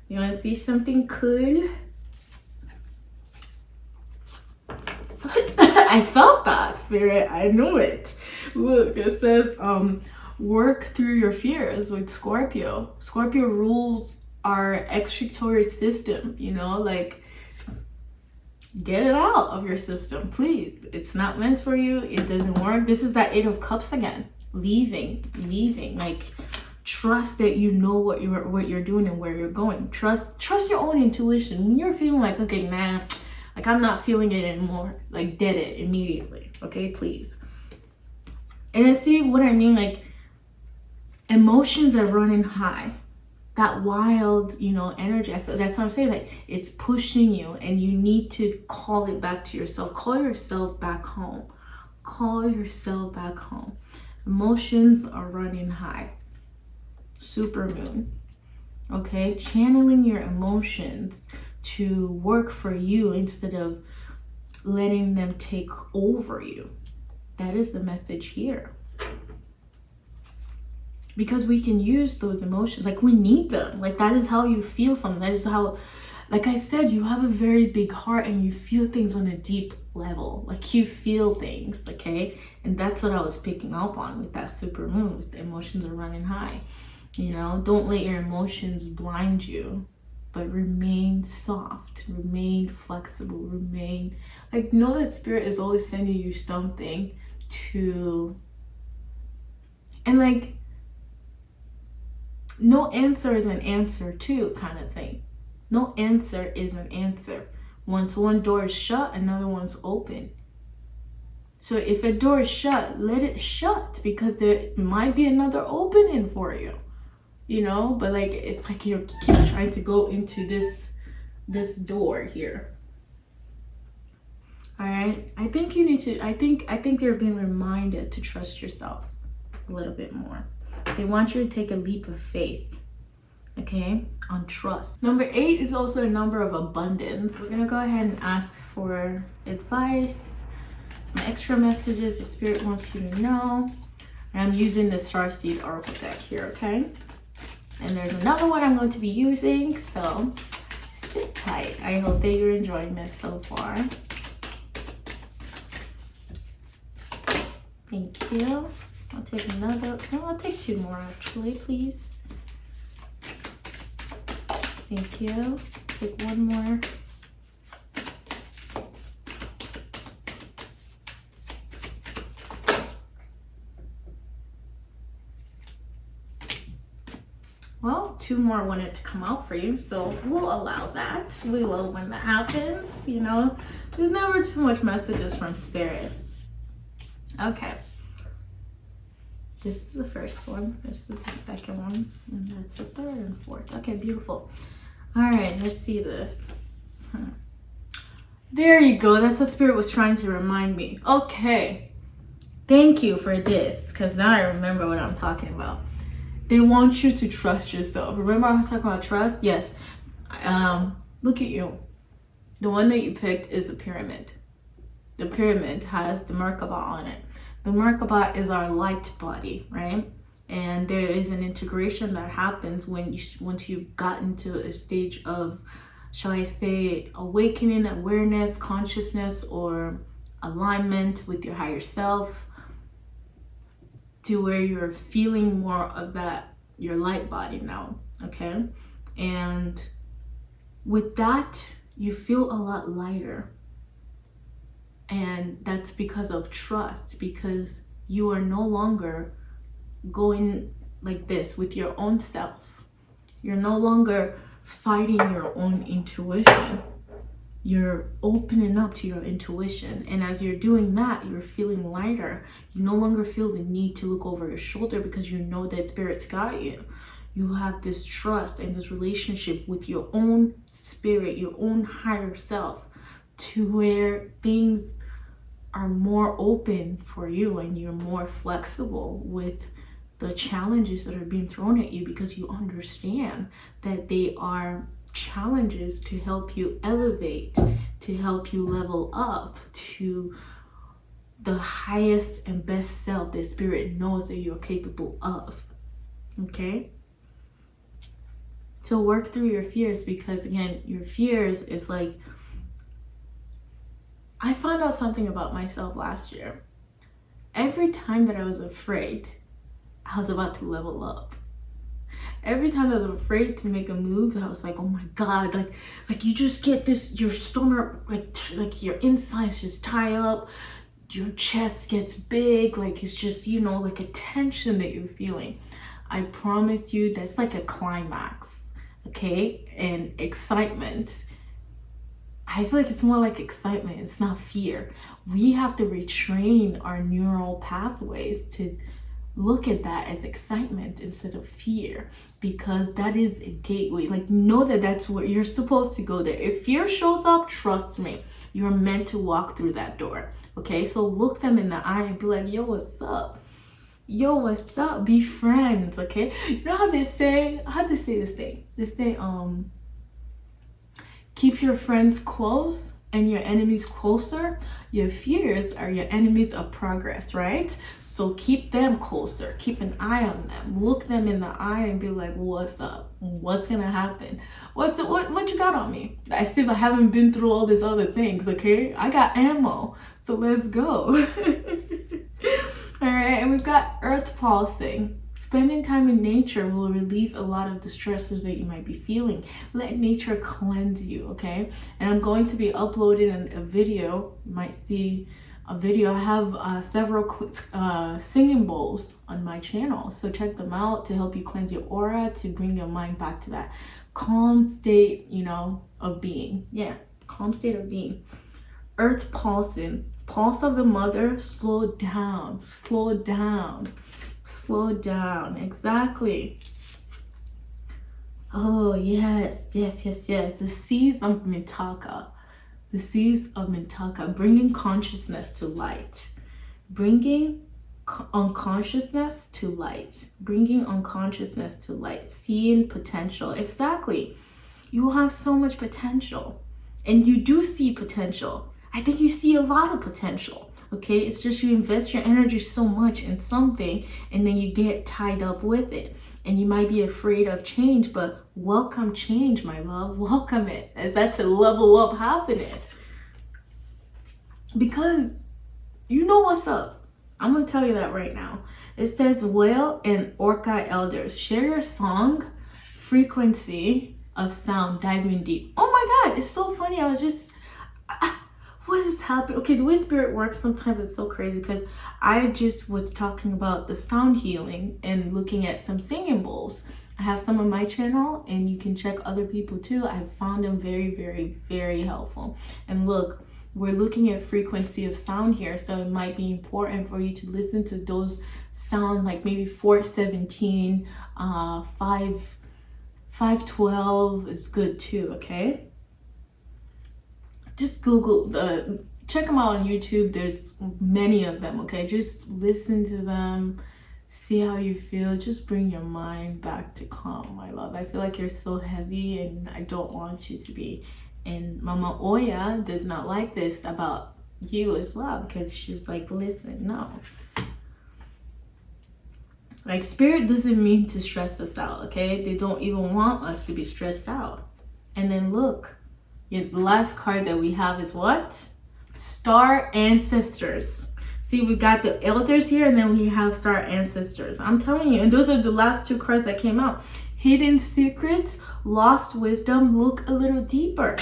You want to see something cool? I felt that, Spirit. I knew it. Look, it says, work through your fears with Scorpio. Scorpio rules our excretory system, you know, like, get it out of your system, please. It's not meant for you. It doesn't work. This is that 8 of Cups again. Leaving. Like, trust that you know what you're doing and where you're going. Trust your own intuition. When you're feeling like, okay, nah, like, I'm not feeling it anymore, like, dead it immediately, okay, please. And I see what I mean, like, emotions are running high, that wild, you know, energy. I feel that's what I'm saying. Like it's pushing you, and you need to call it back to yourself. Call yourself back home. Call yourself back home. Emotions are running high. Super moon. Okay, channeling your emotions to work for you instead of letting them take over you. That is the message here. Because we can use those emotions, like we need them. Like that is how you feel something. That is how, like I said, you have a very big heart and you feel things on a deep level. Like you feel things, okay? And that's what I was picking up on with that super moon. With the emotions are running high. You know, don't let your emotions blind you, but remain soft, remain flexible, remain, like, know that spirit is always sending you something to, and like, no answer is an answer too, kind of thing. No answer is an answer. Once one door is shut, another one's open. So if a door is shut, let it shut, because there might be another opening for you, you know. But like, it's like you keep trying to go into this door here. All right, I think you need to, I think you're being reminded to trust yourself a little bit more. They want you to take a leap of faith, okay, on trust. Number 8 is also a number of abundance. We're gonna go ahead and ask for advice, some extra messages the spirit wants you to know. And I'm using the Starseed Oracle deck here, okay? And there's another one I'm going to be using, so sit tight. I hope that you're enjoying this so far. Thank you. I'll take another, no, I'll take 2 more actually, please. Thank you. Take 1 more. Well, 2 more wanted to come out for you, so we'll allow that. We will when that happens, you know. There's never too much messages from spirit. Okay. This is the first one, this is the second one, and that's the 3rd and 4th. Okay, beautiful. All right, let's see this. There you go. That's what spirit was trying to remind me. Okay, thank you for this, because now I remember what I'm talking about. They want you to trust yourself. Remember I was talking about trust? Yes. Look at you. The one that you picked is a pyramid. The pyramid has the Merkaba on it. The Merkaba is our light body, right? And there is an integration that happens when once you've gotten to a stage of, shall I say, awakening, awareness, consciousness, or alignment with your higher self, to where you're feeling more of that, your light body now, okay? And with that, you feel a lot lighter. And that's because of trust, because you are no longer going like this with your own self. You're no longer fighting your own intuition. You're opening up to your intuition. And as you're doing that, you're feeling lighter. You no longer feel the need to look over your shoulder, because you know that spirit's got you. You have this trust and this relationship with your own spirit, your own higher self, to where things are more open for you and you're more flexible with the challenges that are being thrown at you, because you understand that they are challenges to help you elevate, to help you level up to the highest and best self that spirit knows that you're capable of. Okay? So work through your fears, because again, your fears is like, I found out something about myself last year. Every time that I was afraid, I was about to level up. Every time I was afraid to make a move, I was like, oh my God, like you just get this, your stomach, like your insides just tie up, your chest gets big, like it's just, you know, like a tension that you're feeling. I promise you, that's like a climax, okay? And excitement, I feel like it's more like excitement. It's not fear. We have to retrain our neural pathways to look at that as excitement instead of fear, because that is a gateway. Like, know that that's where you're supposed to go there. If fear shows up, trust me, you're meant to walk through that door. Okay, so look them in the eye and be like, yo, what's up? Yo, what's up? Be friends. Okay, you know how they say this thing? They say keep your friends close and your enemies closer. Your fears are your enemies of progress, right? So keep them closer, keep an eye on them, look them in the eye and be like, what's up? What's gonna happen? What you got on me? As if I haven't been through all these other things. Okay, I got ammo, so let's go. All right, and we've got earth pulsing. Spending time in nature will relieve a lot of the stresses that you might be feeling. Let nature cleanse you, okay? And I'm going to be uploading a video. You might see a video. I have several singing bowls on my channel. So check them out to help you cleanse your aura, to bring your mind back to that calm state, you know, of being. Yeah, calm state of being. Earth pulsing. Pulse of the mother, slow down, slow down. Slow down. Exactly. Oh yes, yes, yes, yes. The seas of Mintaka. The seas of Mintaka, bringing consciousness to light. Bringing unconsciousness to light. Bringing unconsciousness to light. Seeing potential. Exactly. You will have so much potential. And you do see potential. I think you see a lot of potential. Okay, it's just you invest your energy so much in something and then you get tied up with it. And you might be afraid of change, but welcome change, my love. Welcome it. That's a level up happening. Because you know what's up. I'm going to tell you that right now. It says whale and orca elders. Share your song, frequency of sound, diving deep. Oh my God, it's so funny. I was just... what is happening? Okay, the way spirit works sometimes is so crazy, because I just was talking about the sound healing and looking at some singing bowls. I have some on my channel and you can check other people too. I found them very, very, very helpful. And look, we're looking at frequency of sound here, so it might be important for you to listen to those sound, like maybe 417, 512 is good too. Okay, just Google check them out on YouTube. There's many of them. Okay, just listen to them, see how you feel. Just bring your mind back to calm, my love. I feel like you're so heavy and I don't want you to be. And Mama Oya does not like this about you as well, because she's like, listen, no, like spirit doesn't mean to stress us out. Okay, they don't even want us to be stressed out. And then look, the last card that we have is what? Star Ancestors. See, we got the elders here and then we have star ancestors. I'm telling you, and those are the last two cards that came out. Hidden secrets, lost wisdom. Look a little deeper.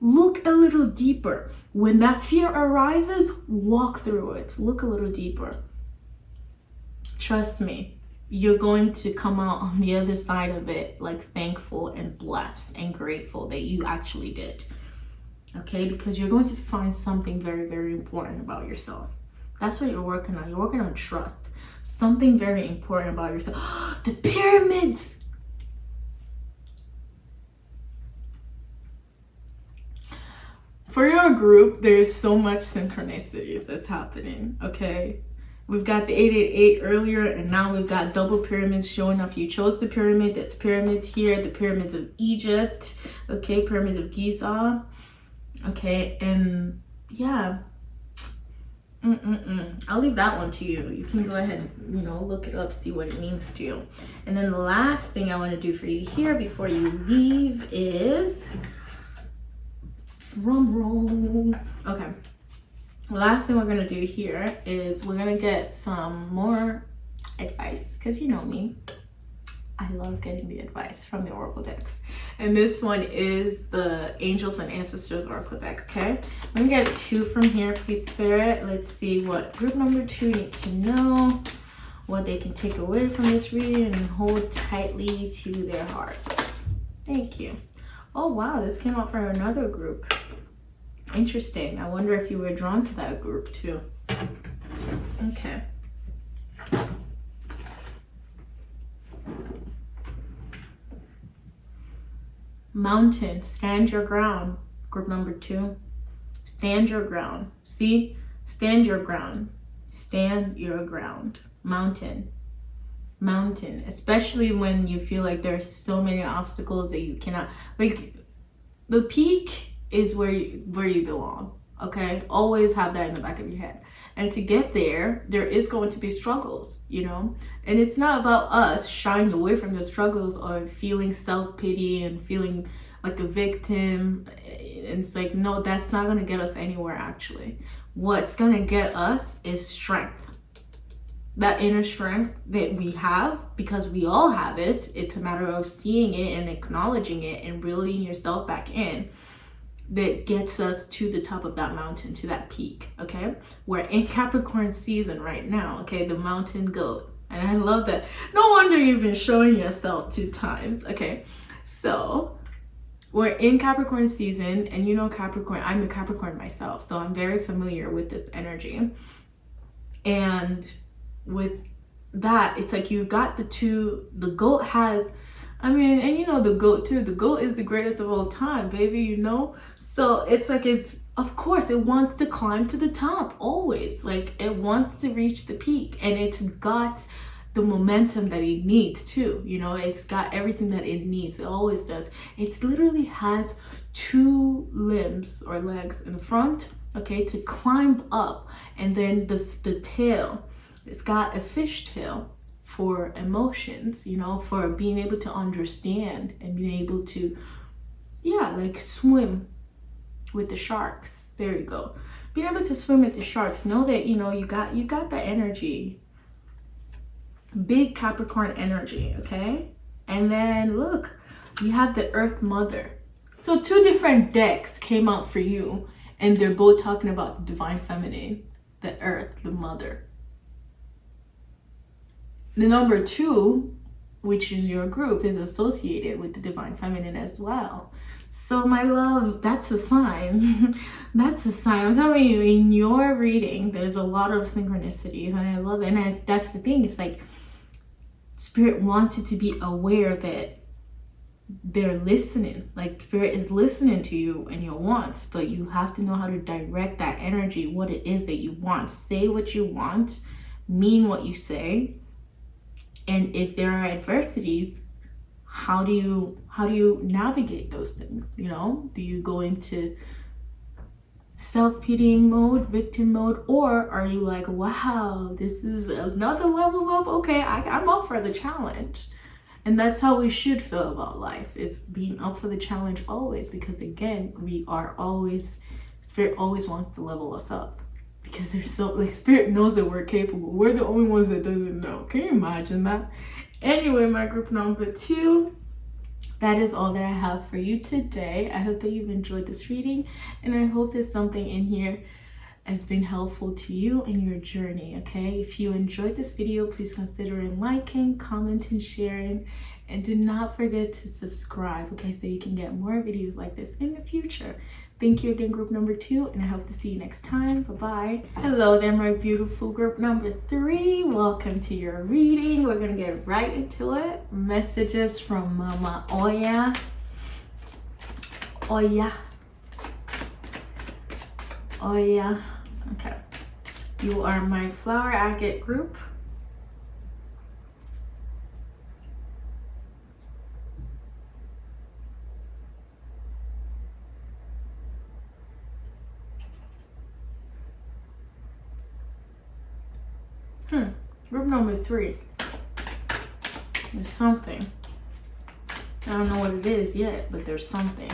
Look a little deeper. When that fear arises, walk through it. Look a little deeper. Trust me, you're going to come out on the other side of it like thankful and blessed and grateful that you actually did. Okay, because you're going to find something very, very important about yourself. That's what you're working on. You're working on trust. Something very important about yourself. The pyramids. For your group, there's so much synchronicities that's happening. Okay, we've got the 888 earlier, and now we've got double pyramids showing up. You chose the pyramid. That's pyramids here, the pyramids of Egypt. Okay, pyramid of Giza. Okay, and yeah, I'll leave that one to you. You can go ahead and look it up, see what it means to you. And then the last thing I want to do for you here before you leave is drum roll. Okay, the last thing we're gonna do here is we're gonna get some more advice, because you know me, I love getting the advice from the oracle decks. And this one is the Angels and Ancestors Oracle deck. Okay, I'm gonna get two from here, please, Spirit. Let's see what group number 2 need to know, what they can take away from this reading and hold tightly to their hearts. Thank you. Oh wow, this came out for another group. Interesting. I wonder if you were drawn to that group too. Okay. Mountain, stand your ground. Group number 2, stand your ground. See, stand your ground. Stand your ground. Mountain. Mountain, especially when you feel like there's so many obstacles that you cannot, like, the peak is where you belong. Okay, always have that in the back of your head. And to get there, there is going to be struggles, you know, and it's not about us shying away from the struggles or feeling self-pity and feeling like a victim. It's like, no, that's not going to get us anywhere. Actually, what's going to get us is strength. That inner strength that we have, because we all have it. It's a matter of seeing it and acknowledging it and reeling yourself back in, that gets us to the top of that mountain, to that peak. Okay, we're in Capricorn season right now. Okay, the mountain goat, and I love that. No wonder you've been showing yourself 2 times. Okay, so we're in Capricorn season, and you know, Capricorn, I'm a Capricorn myself, so I'm very familiar with this energy. And with that, it's like you got the goat has, I mean, and you know, the goat too, the goat is the greatest of all time, baby, you know. So it's like, it's, of course, it wants to climb to the top always. Like, it wants to reach the peak, and it's got the momentum that it needs too, you know. It's got everything that it needs. It always does. It literally has 2 limbs or legs in the front, okay, to climb up, and then the tail, it's got a fish tail for emotions, you know, for being able to understand and being able to, yeah, like swim with the sharks. There you go. Being able to swim with the sharks. Know that, you know, you got that energy. Big Capricorn energy, okay? And then look, you have the Earth Mother. So 2 different decks came out for you, and they're both talking about the Divine Feminine, the Earth, the Mother. The number 2, which is your group, is associated with the Divine Feminine as well. So my love, that's a sign. That's a sign. I'm telling you, in your reading, there's a lot of synchronicities, and I love it. And that's the thing. It's like Spirit wants you to be aware that they're listening. Like, Spirit is listening to you and your wants, but you have to know how to direct that energy, what it is that you want. Say what you want, mean what you say. And if there are adversities, how do you navigate those things? You know, do you go into self-pitying mode, victim mode, or are you like, wow, this is another level up? Okay, I'm up for the challenge. And that's how we should feel about life, is being up for the challenge always, because again, we are always, Spirit always wants to level us up. Because there's so, like, Spirit knows that we're capable. We're the only ones that doesn't know. Can you imagine that? Anyway, my group number 2, that is all that I have for you today. I hope that you've enjoyed this reading, and I hope there's something in here has been helpful to you in your journey, okay? If you enjoyed this video, please consider liking, commenting, sharing, and do not forget to subscribe, okay, so you can get more videos like this in the future. Thank you again, group number 2, and I hope to see you next time. Bye-bye. Hello there, my beautiful group number 3. Welcome to your reading. We're going to get right into it. Messages from Mama Oya. Oya. Oya. Okay. You are my flower agate group. Group number 3. There's something. I don't know what it is yet, but there's something.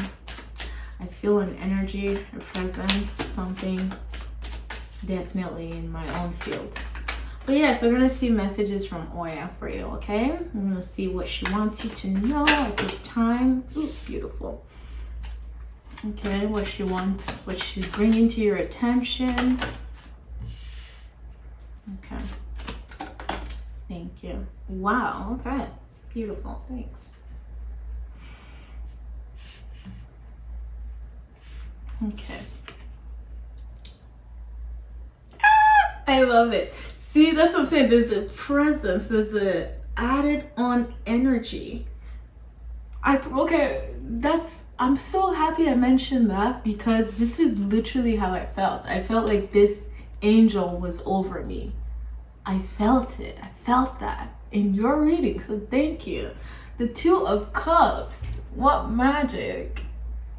I feel an energy, a presence, something definitely in my own field. But yes, we're gonna see messages from Oya for you, okay? I'm gonna see what she wants you to know at this time. Ooh, beautiful. Okay, what she wants, what she's bringing to your attention. Okay. Thank you. Wow, okay. Beautiful, thanks. Okay. I love it. See, that's what I'm saying. There's a presence, there's a added on energy. Okay, I'm so happy I mentioned that, because this is literally how I felt. I felt like this angel was over me. I felt it. I felt that in your reading, so thank you. The Two of Cups. What magic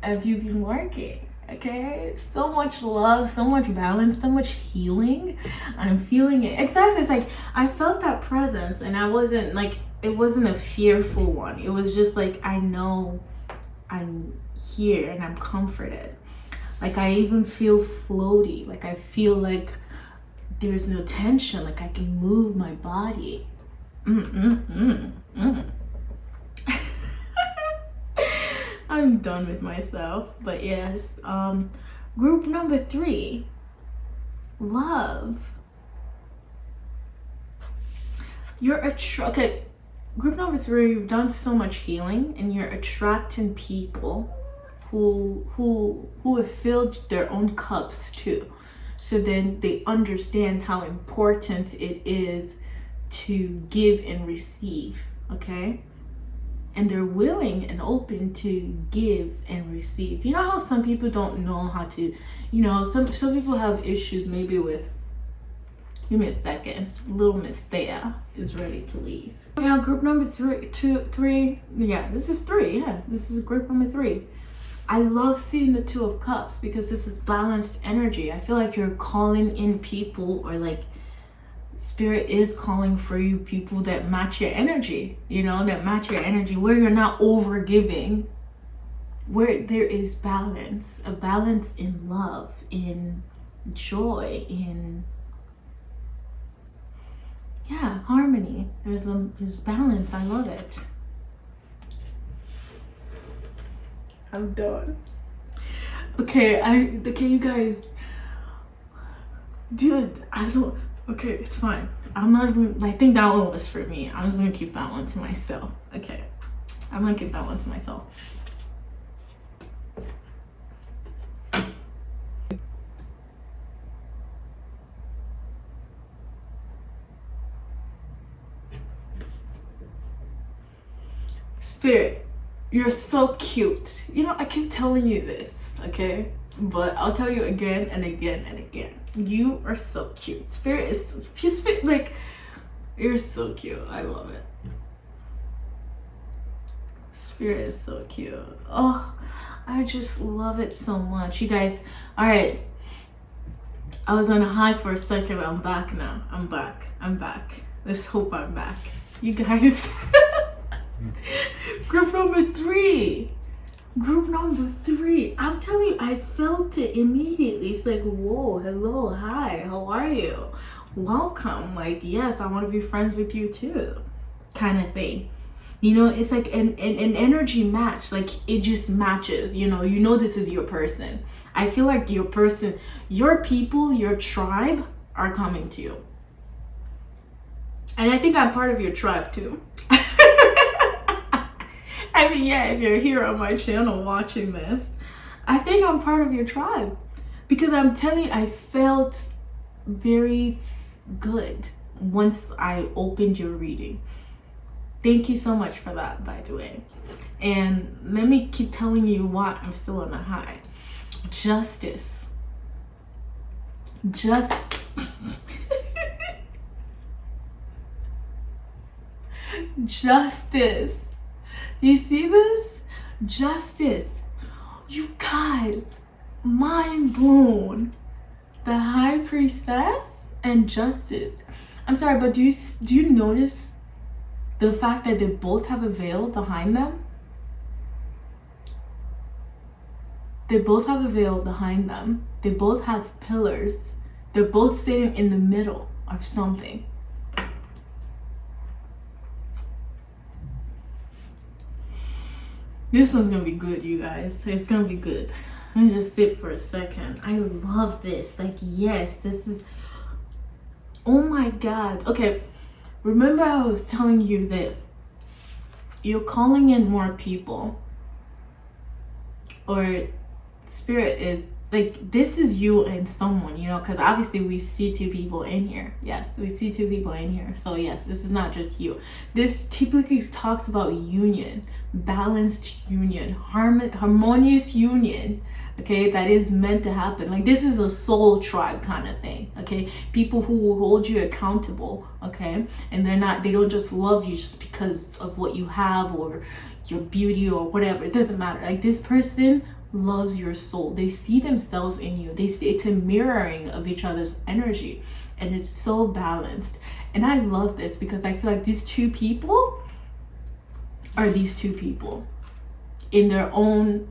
have you been working? Okay, so much love, so much balance, so much healing. I'm feeling it. Exactly. It's like I felt that presence, and I wasn't like, it wasn't a fearful one. It was just like, I know I'm here and I'm comforted. Like I even feel floaty. Like I feel like there's no tension. Like I can move my body. I'm done with myself. But yes, group number 3, love. You're okay. Group number 3, you've done so much healing, and you're attracting people who have filled their own cups too. So then they understand how important it is to give and receive, okay? And they're willing and open to give and receive. You know how some people don't know how to, some people have issues maybe with, give me a second, little Miss Thea is ready to leave. Yeah, group number 3, yeah, this is 3, yeah, this is group number 3. I love seeing the Two of Cups because this is balanced energy. I feel like you're calling in people, or like Spirit is calling for you people that match your energy, that match your energy, where you're not over giving, where there is balance, a balance in love, in joy, in harmony. There's balance. I love it. I'm done. Okay, you guys, dude, okay, it's fine. I'm not even, I think that one was for me. I'm just gonna keep that one to myself. Okay, I'm gonna keep that one to myself. Spirit, you're so cute. I keep telling you this, okay? But I'll tell you again and again and again. You are so cute. Spirit is like, you're so cute. I love it. Spirit is so cute. Oh, I just love it so much. You guys, all right. I was on a high for a second. I'm back now. I'm back. Let's hope I'm back. You guys. Group number 3. I'm telling you, I felt it immediately. It's like, whoa, hello, hi, how are you? Welcome. Like, yes, I want to be friends with you too, kind of thing. It's like an energy match. Like it just matches. This is your person. I feel like your person, your people, your tribe are coming to you. And I think I'm part of your tribe too. I mean, yeah, if you're here on my channel watching this, I think I'm part of your tribe, because I'm telling you, I felt very good once I opened your reading. Thank you so much for that, by the way. And let me keep telling you why I'm still on a high. Justice. Justice. Do you see this? Justice. You guys, mind blown. The High Priestess and Justice. I'm sorry, but do you notice the fact that they both have a veil behind them? They both have a veil behind them. They both have pillars. They're both sitting in the middle of something. This one's gonna be good, you guys. It's gonna be good. Let me just sit for a second. I love this. Like, yes, this is, oh my God. Okay, remember I was telling you that you're calling in more people, or Spirit is like this is you and someone, you know, because obviously we see two people in here. Yes, we see two people in here. So yes, this is not just you. This typically talks about union, balanced union, harmonious union, okay, that is meant to happen. Like this is a soul tribe kind of thing, okay? People who will hold you accountable, okay? And they don't just love you just because of what you have or your beauty or whatever. It doesn't matter. Like this person loves your soul. They see themselves in you. They see, it's a mirroring of each other's energy, and it's so balanced. And I love this because I feel like these two people are these two people in their own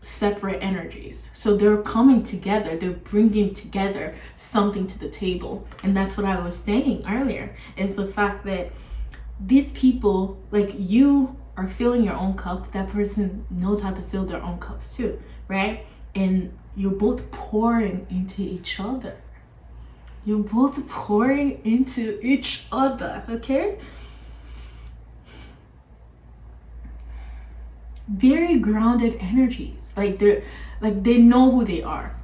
separate energies. So they're coming together, they're bringing together something to the table. And that's what I was saying earlier, is the fact that these people, like you are filling your own cup, that person knows how to fill their own cups too, right? And you're both pouring into each other. You're both pouring into each other, okay? Very grounded energies. Like they know who they are.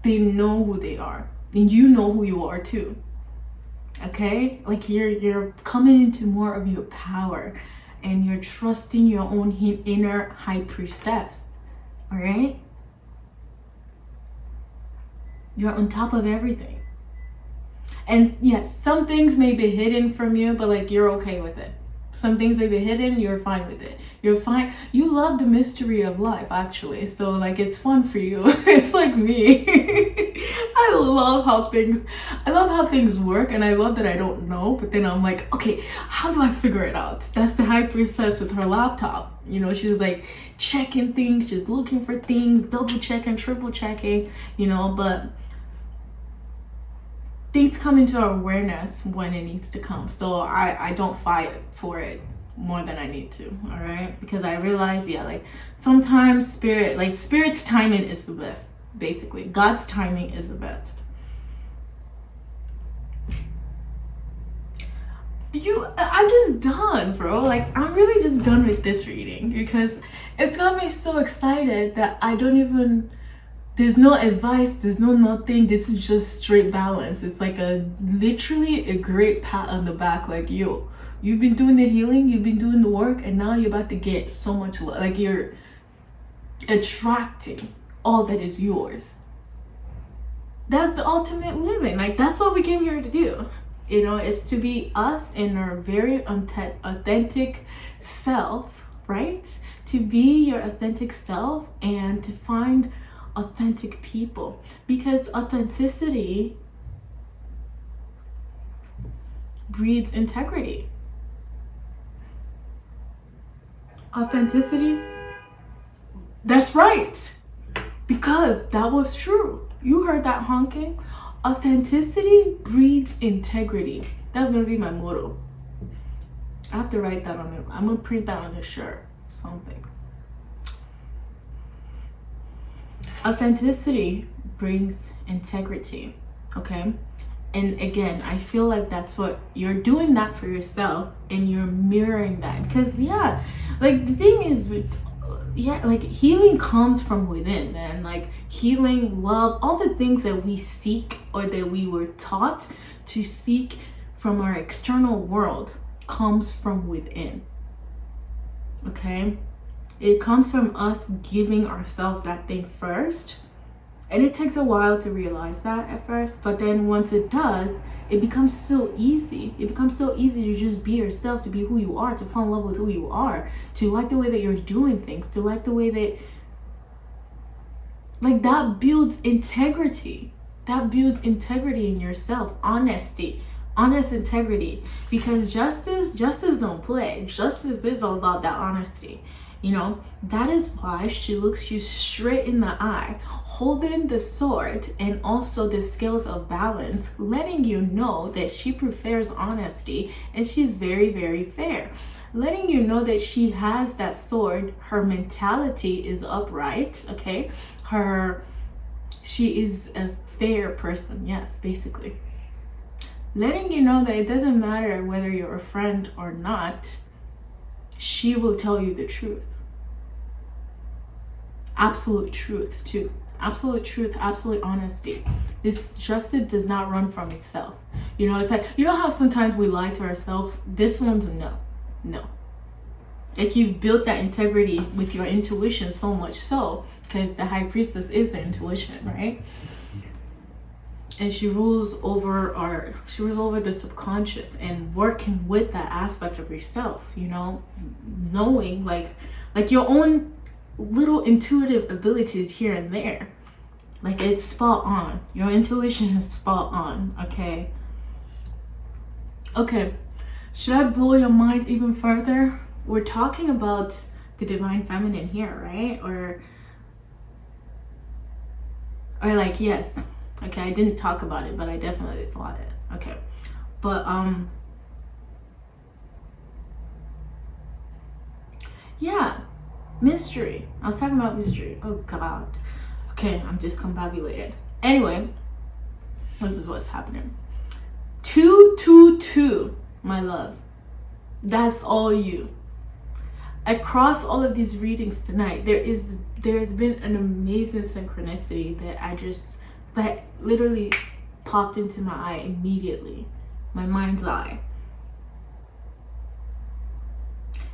They know who they are. And you know who you are too. Okay? Like you're coming into more of your power, and you're trusting your own inner high priestess. All right? You're on top of everything. And yes, some things may be hidden from you, but like you're okay with it. Some things may be hidden, you're fine with it. You're fine. You love the mystery of life, actually. So like it's fun for you. It's like me. I love how things work, and I love that I don't know, but then I'm like, okay, how do I figure it out? That's the high priestess with her laptop. You know, she's like checking things, she's looking for things, double checking, triple checking, you know, but things come into our awareness when it needs to come. So I don't fight for it more than I need to, all right? Because I realize, yeah, like sometimes spirit's timing is the best, basically. God's timing is the best. I'm just done, bro. Like I'm really just done with this reading because it's got me so excited that I don't even, there's no advice, there's no nothing. This is just straight balance. It's like literally a great pat on the back. Like, yo, you've been doing the healing, you've been doing the work, and now you're about to get so much love. Like you're attracting all that is yours. That's the ultimate living. Like that's what we came here to do. You know, it's to be us in our very authentic self, right? To be your authentic self and to find authentic people, because authenticity breeds integrity. Authenticity, that's right, because that was true. You heard that honking. Authenticity breeds integrity. That's gonna be my motto. I have to write that on it. I'm gonna print that on a shirt, something. Authenticity brings integrity, okay? And again, I feel like that's what you're doing, that for yourself, and you're mirroring that. Because yeah, like the thing is with, yeah, like healing comes from within, man. Like healing, love, all the things that we seek or that we were taught to seek from our external world comes from within, okay? It comes from us giving ourselves that thing first. And it takes a while to realize that at first. But then once it does, it becomes so easy. It becomes so easy to just be yourself, to be who you are, to fall in love with who you are, to like the way that you're doing things, to like the way that, like that builds integrity. That builds integrity in yourself, honesty. Honest integrity. Because justice don't play. Justice is all about that honesty. You know, that is why she looks you straight in the eye, holding the sword and also the scales of balance, letting you know that she prefers honesty and she's very, very fair. Letting you know that she has that sword, her mentality is upright, okay? She is a fair person, yes, basically. Letting you know that it doesn't matter whether you're a friend or not, she will tell you the truth. Absolute truth too. absolute truth, absolute honesty. This justice does not run from itself. You know, it's like, you know how sometimes we lie to ourselves? This one's no. Like, you've built that integrity with your intuition so much so, because the high priestess is the intuition, right? And she rules over the subconscious, and working with that aspect of yourself, you know, knowing like your own little intuitive abilities here and there. Like, it's spot on. Your intuition is spot on. Okay, should I blow your mind even further? We're talking about the divine feminine here, right? Or like, yes. Okay, I didn't talk about it, but I definitely thought it. Okay. But yeah, mystery. I was talking about mystery. Oh god. Okay, I'm discombobulated. Anyway, this is what's happening. 222, my love. That's all you. Across all of these readings tonight, there's been an amazing synchronicity that literally popped into my eye immediately, my mind's eye.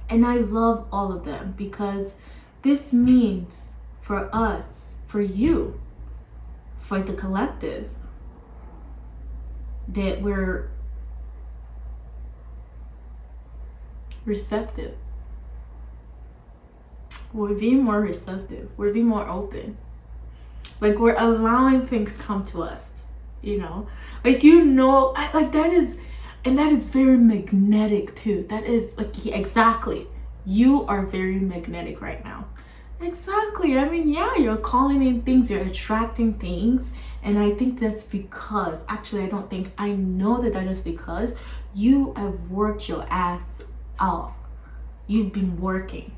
And I love all of them, because this means for us, for you, for the collective, that we're receptive. We're being more receptive. We're being more open. Like, we're allowing things come to us, you know? Like, you know, that is very magnetic too. That is like, exactly. You are very magnetic right now. Exactly. I mean, yeah, you're calling in things, you're attracting things. And I think that's because, actually, I know that is because you have worked your ass off. You've been working.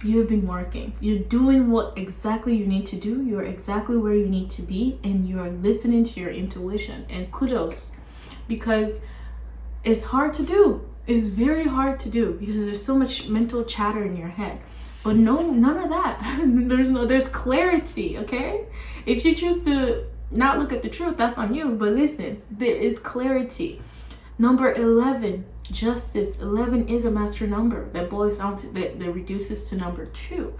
You're doing what exactly you need to do. You're exactly where you need to be, and you're listening to your intuition. And kudos, because it's hard to do. It's very hard to do, because there's so much mental chatter in your head. But no, none of that. There's clarity, okay? If you choose to not look at the truth, that's on you. But listen, there is clarity. Number 11. Justice. 11 is a master number that boils down to that reduces to number 2.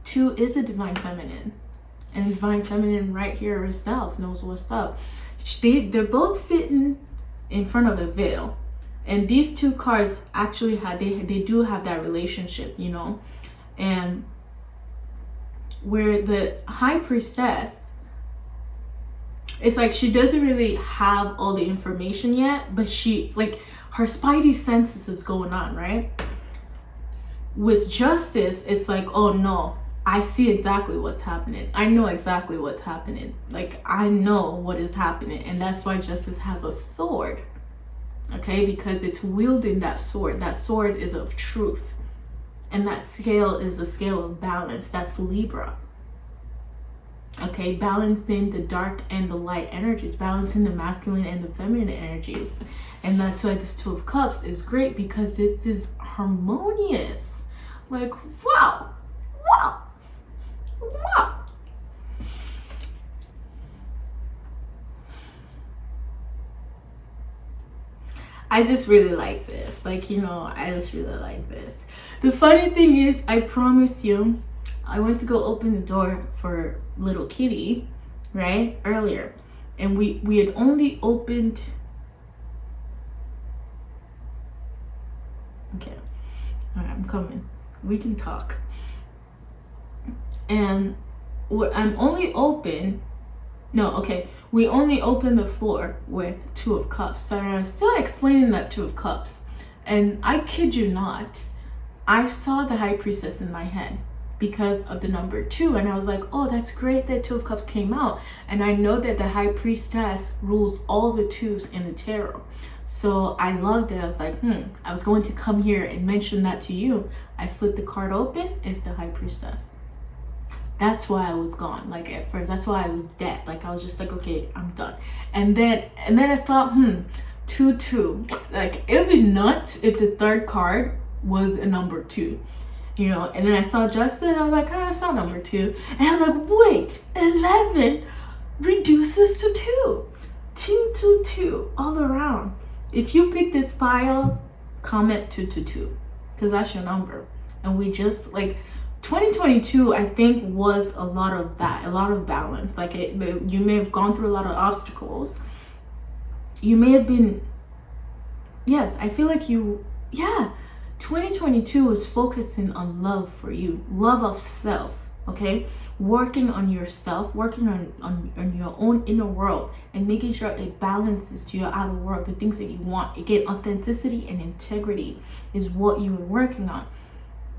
2 is a divine feminine, and divine feminine right here herself knows what's up. They're both sitting in front of a veil, and these two cards actually they do have that relationship, you know. And where the high priestess, it's like she doesn't really have all the information yet, but she, like, her spidey senses is going on, right? With justice, it's like, oh no, I see exactly what's happening. I know exactly what's happening. Like, I know what is happening. And that's why justice has a sword. Okay? Because it's wielding that sword. That sword is of truth. And that scale is a scale of balance. That's Libra. Okay, balancing the dark and the light energies, balancing the masculine and the feminine energies. And that's why this 2 of Cups is great, because this is harmonious. Like, wow. I just really like this. Like, you know, I just really like this. The funny thing is, I promise you, I went to go open the door for little kitty, right, earlier, and we had only opened, okay, all right, I'm coming, we can talk. And I'm only open, no, okay, we only opened the floor with 2 of Cups. So I was still explaining that 2 of Cups, and I kid you not, I saw the high priestess in my head because of the number 2, and I was like, oh, that's great that 2 of Cups came out. And I know that the high priestess rules all the 2s in the tarot, so I loved it. I was like, I was going to come here and mention that to you. I flipped the card open, it's the high priestess. That's why I was gone. Like, at first, that's why I was dead. Like, I was just like, okay, I'm done. And then I thought, 2-2, like, it'd be nuts if the third card was a number 2. you know. And then I saw Justin, and I was like, I saw number 2, and I was like, wait, 11 reduces to 2. 2, 2, 2 all around. If you pick this file, comment 2, 2, 2, because that's your number. And we just like 2022, I think, was a lot of that, a lot of balance. Like you may have gone through a lot of obstacles. You may have been, yes, I feel like 2022 is focusing on love for you, love of self, okay? Working on yourself, working on your own inner world, and making sure it balances to your outer world, the things that you want. Again, authenticity and integrity is what you are working on.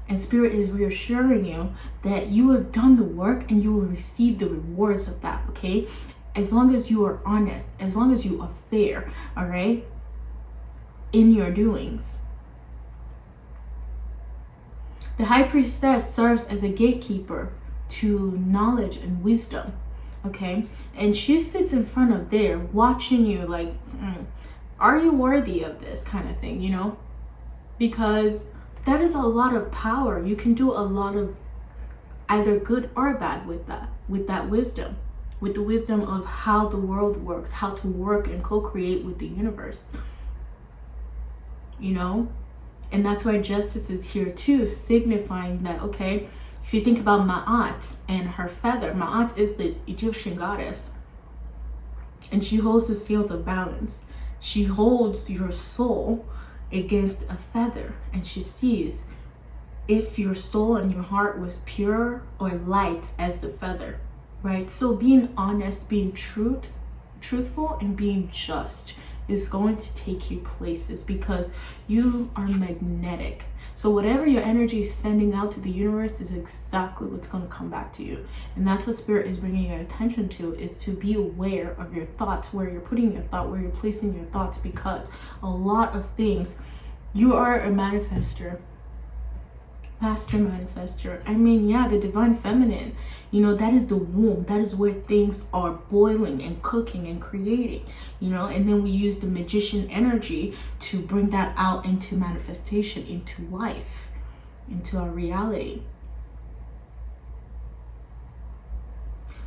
And Spirit is reassuring you that you have done the work and you will receive the rewards of that, okay? As long as you are honest, as long as you are fair, all right, in your doings. The High Priestess serves as a gatekeeper to knowledge and wisdom, okay? And she sits in front of there watching you like, are you worthy of this kind of thing, you know? Because that is a lot of power. You can do a lot of either good or bad with that wisdom, with the wisdom of how the world works, how to work and co-create with the universe, you know? And that's why justice is here too, signifying that, okay, if you think about Ma'at and her feather, Ma'at is the Egyptian goddess, and she holds the scales of balance. She holds your soul against a feather, and she sees if your soul and your heart was pure or light as the feather, right? So being honest, being truthful, and being just is going to take you places because you are magnetic. So whatever your energy is sending out to the universe is exactly what's going to come back to you. And that's what Spirit is bringing your attention to, is to be aware of your thoughts, where you're putting your thought, where you're placing your thoughts, because a lot of things, you are a manifester, master manifester. I mean, yeah, the divine feminine, you know, that is the womb. That is where things are boiling and cooking and creating, you know. And then we use the magician energy to bring that out into manifestation, into life, into our reality.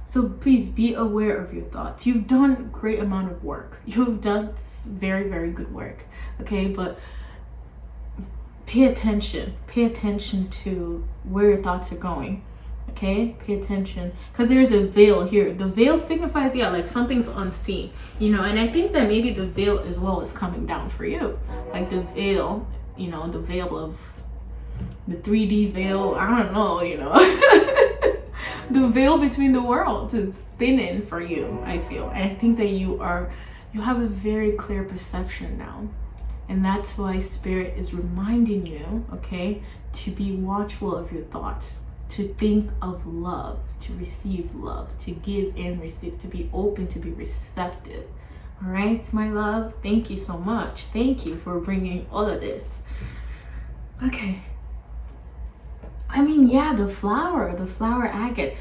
So please be aware of your thoughts. You've done a great amount of work. You've done very, very good work, okay? But pay attention to where your thoughts are going, okay? Pay attention, because there's a veil here. The veil signifies, yeah, like something's unseen, you know. And I think that maybe the veil as well is coming down for you, like the veil, you know, the veil of the 3D veil, I don't know, you know. The veil between the worlds is thinning for you, I feel. And I think that you have a very clear perception now. And that's why Spirit is reminding you, okay, to be watchful of your thoughts, to think of love, to receive love, to give and receive, to be open, to be receptive. All right, my love, thank you so much. Thank you for bringing all of this. Okay. I mean, yeah, the flower agate.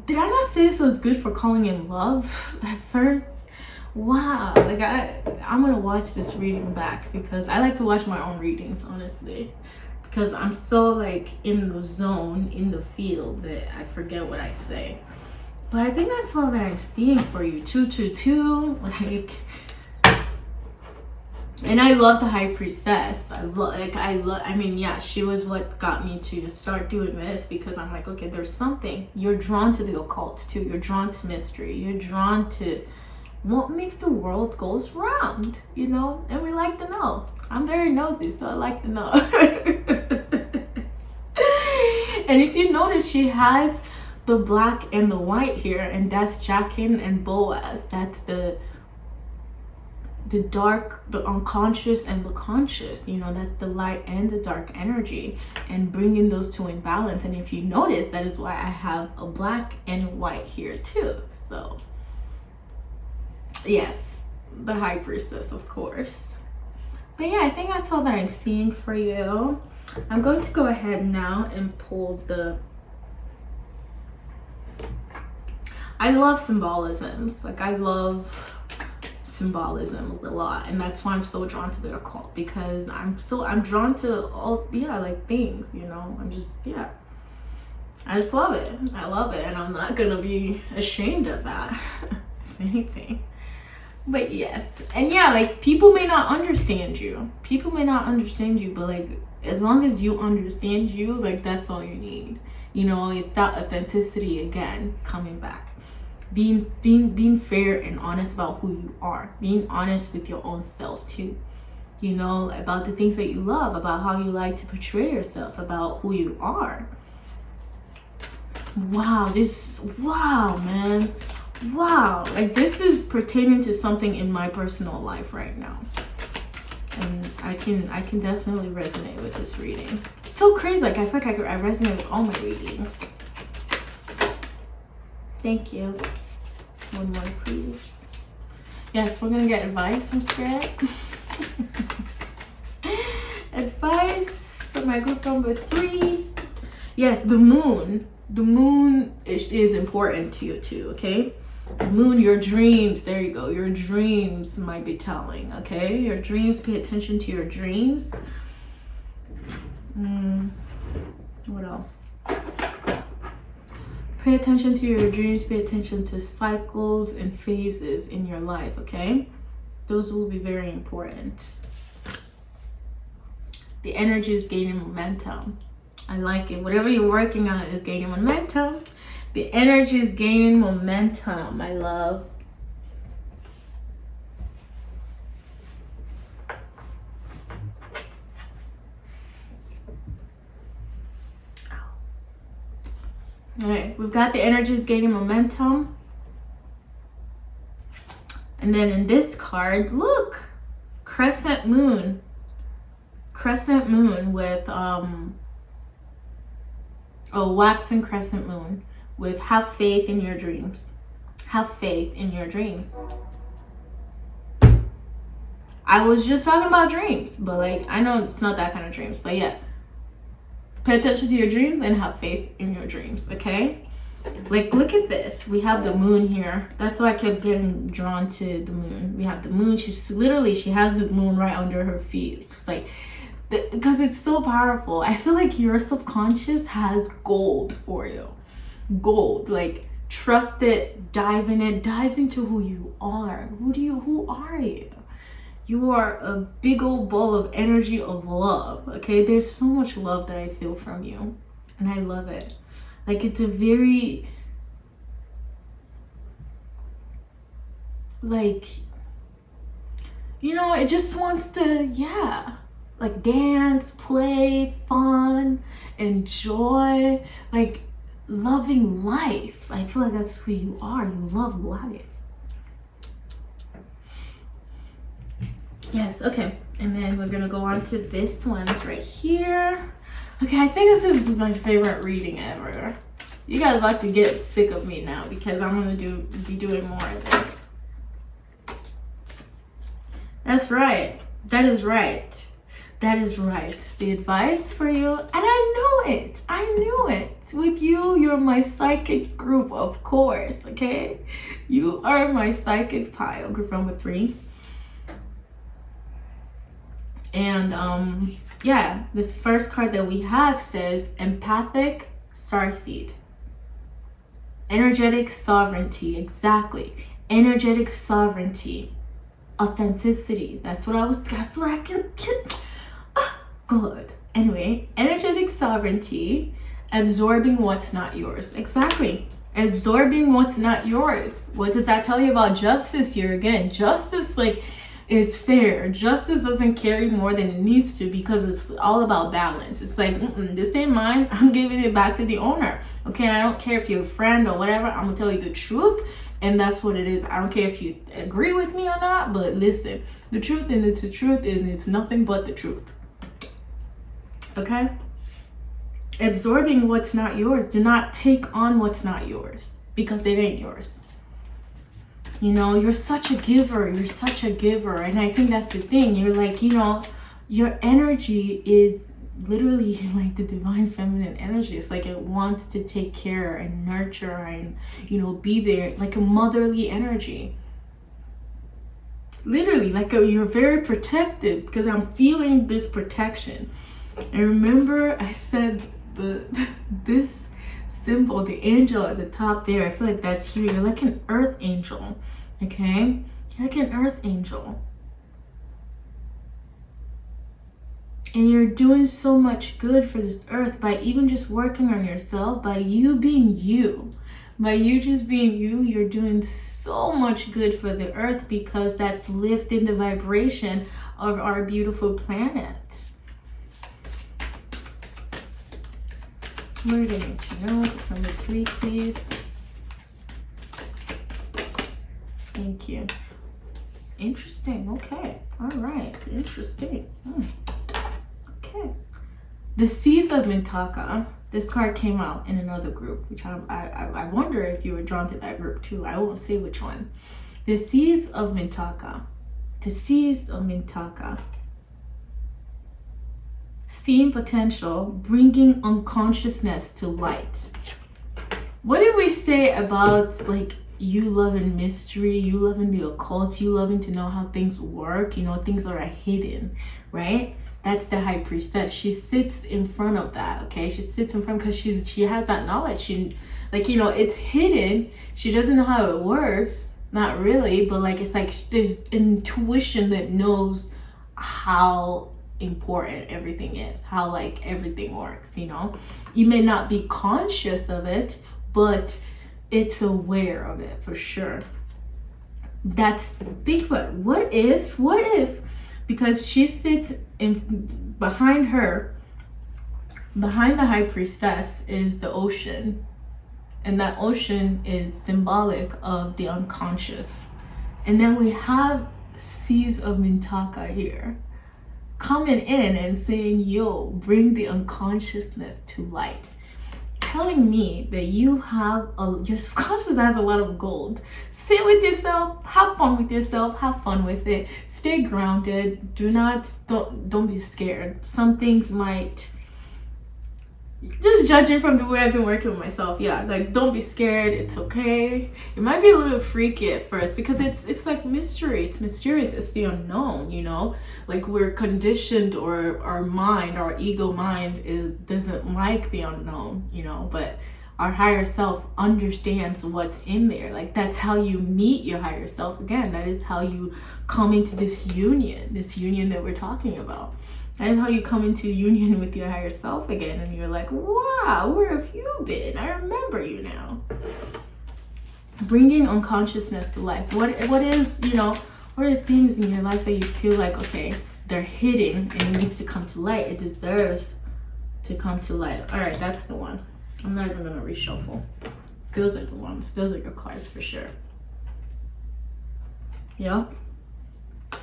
Did I not say this was good for calling in love at first? Wow, like I'm gonna watch this reading back, because I like to watch my own readings, honestly, because I'm so like in the zone, in the field, that I forget what I say. But I think that's all that I'm seeing for you. 222, like, and I love the High Priestess. I mean, yeah, she was what got me to start doing this, because I'm like, okay, there's something. You're drawn to the occult too. You're drawn to mystery. You're drawn to what makes the world goes round, you know? And we like to know. I'm very nosy, so I like to know. And if you notice, she has the black and the white here, and that's Jachin and Boaz. That's the dark, the unconscious, and the conscious, you know. That's the light and the dark energy, and bringing those two in balance. And if you notice, that is why I have a black and white here too. So yes, the High Priestess, of course. But yeah, I think that's all that I'm seeing for you. I'm going to go ahead now and pull the... I love symbolisms. Like, I love symbolism a lot, and that's why I'm so drawn to the occult, because I'm drawn to all, like things, you know. I just love it. I love it, and I'm not gonna be ashamed of that. If anything. But yes, and yeah, like people may not understand you, but like as long as you understand you, like that's all you need, you know. It's that authenticity again coming back, being fair and honest about who you are, being honest with your own self too, you know, about the things that you love, about how you like to portray yourself, about who you are. Wow, man, wow, like this is pertaining to something in my personal life right now, and I can definitely resonate with this reading. It's so crazy, like I feel like I resonate with all my readings. Thank you. One more, please. Yes, we're gonna get advice from Spirit. Advice for my group number 3. Yes, the moon. The moon is important to you too, okay? The moon, your dreams, there you go. Your dreams might be telling, okay? Your dreams, pay attention to your dreams. What else? Pay attention to your dreams, pay attention to cycles and phases in your life, okay? Those will be very important. The energy is gaining momentum. I like it. Whatever you're working on is gaining momentum. The energy is gaining momentum, my love. All right, we've got the energy is gaining momentum. And then in this card, look, crescent moon. Crescent moon with a waxing crescent moon with have faith in your dreams. Have faith in your dreams. I was just talking about dreams, but like I know it's not that kind of dreams, but yeah. Pay attention to your dreams and have faith in your dreams, okay? Like look at this. We have the moon here. That's why I kept getting drawn to the moon. We have the moon. She has the moon right under her feet. It's like, because it's so powerful. I feel like your subconscious has gold for you. Gold, like trust it, dive in it, dive into who you are. Who are you? You are a big old ball of energy of love, okay? There's so much love that I feel from you, and I love it. Like it's a very, like, you know, it just wants to, yeah, like dance, play, fun, enjoy, like loving life. I feel like that's who you are. You love life. Yes, okay. And then we're gonna go on to this one's right here. Okay, I think this is my favorite reading ever. You guys are about to get sick of me now because I'm gonna be doing more of this. That's right. That is right. That is right. The advice for you, and I knew it. I knew it. With you, you're my psychic group, of course, okay? You are my psychic pile, group number 3. And yeah, this first card that we have says empathic starseed. Energetic sovereignty, exactly. Energetic sovereignty. Authenticity. That's what I can good. Anyway, energetic sovereignty, absorbing what's not yours. Exactly. Absorbing what's not yours. What does that tell you about justice here? Again, justice, like, is fair. Justice doesn't carry more than it needs to because it's all about balance. It's like, this ain't mine. I'm giving it back to the owner. Okay, and I don't care if you're a friend or whatever. I'm gonna tell you the truth, and that's what it is. I don't care if you agree with me or not, but listen, the truth, and it's the truth, and it's nothing but the truth. Okay? Absorbing what's not yours. Do not take on what's not yours because it ain't yours. You know, you're such a giver. You're such a giver. And I think that's the thing. You're like, you know, your energy is literally like the divine feminine energy. It's like it wants to take care and nurture and, you know, be there, like a motherly energy. literally like you're very protective, because I'm feeling this protection. And remember I said this symbol, the angel at the top there, I feel like that's you. You're like an earth angel, okay? You're like an earth angel. And you're doing so much good for this earth by even just working on yourself, by you being you. By you just being you, you're doing so much good for the earth, because that's lifting the vibration of our beautiful planet. What do they need to know? Number 3, please. Thank you. Interesting. Okay. All right. Interesting. Okay. The Seas of Mintaka. This card came out in another group, which I wonder if you were drawn to that group too. I won't say which one. The Seas of Mintaka. The Seas of Mintaka. Seeing potential, bringing unconsciousness to light. What did we say about like you loving mystery, you loving the occult, you loving to know how things work, you know, things that are hidden, right? That's the high priestess. She sits in front of that, okay? She sits in front because she has that knowledge. She, like, you know, it's hidden. She doesn't know how it works, not really, but like it's like there's intuition that knows how important everything is, how like everything works, you know? You may not be conscious of it, but it's aware of it for sure. That's, think about it. What if, because she sits in behind her, behind the high priestess is the ocean, and that ocean is symbolic of the unconscious. And then we have Seas of Mintaka here coming in and saying, yo, bring the unconsciousness to light. Telling me that you have your subconscious has a lot of gold. Sit with yourself, have fun with yourself, have fun with it. Stay grounded. Don't be scared. Some things might, just judging from the way I've been working with myself, yeah, like don't be scared. It's okay. It might be a little freaky at first because it's like mystery. It's mysterious. It's the unknown, you know. Like we're conditioned, or our mind, our ego mind doesn't like the unknown, you know. But our higher self understands what's in there. Like that's how you meet your higher self again. That is how you come into this union that we're talking about. That is how you come into union with your higher self again, and you're like, wow, where have you been? I remember you now. Bringing unconsciousness to life. What is, you know, what are the things in your life that you feel like, okay, they're hidden and it needs to come to light. It deserves to come to light. All right, that's the one. I'm not even gonna reshuffle. Those are the ones. Those are your cards for sure. Yeah.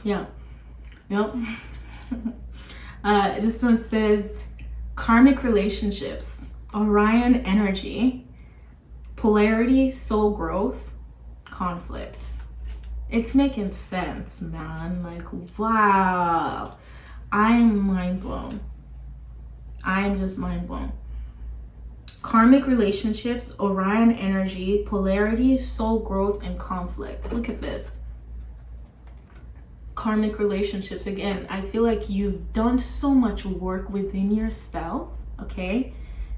Yeah. Yep. This one says karmic relationships, Orion energy, polarity, soul growth, conflict. It's making sense, man. Like, wow. I'm mind blown. I'm just mind blown. Karmic relationships, Orion energy, polarity, soul growth, and conflict. Look at this. Karmic relationships. Again, I feel like you've done so much work within yourself, okay?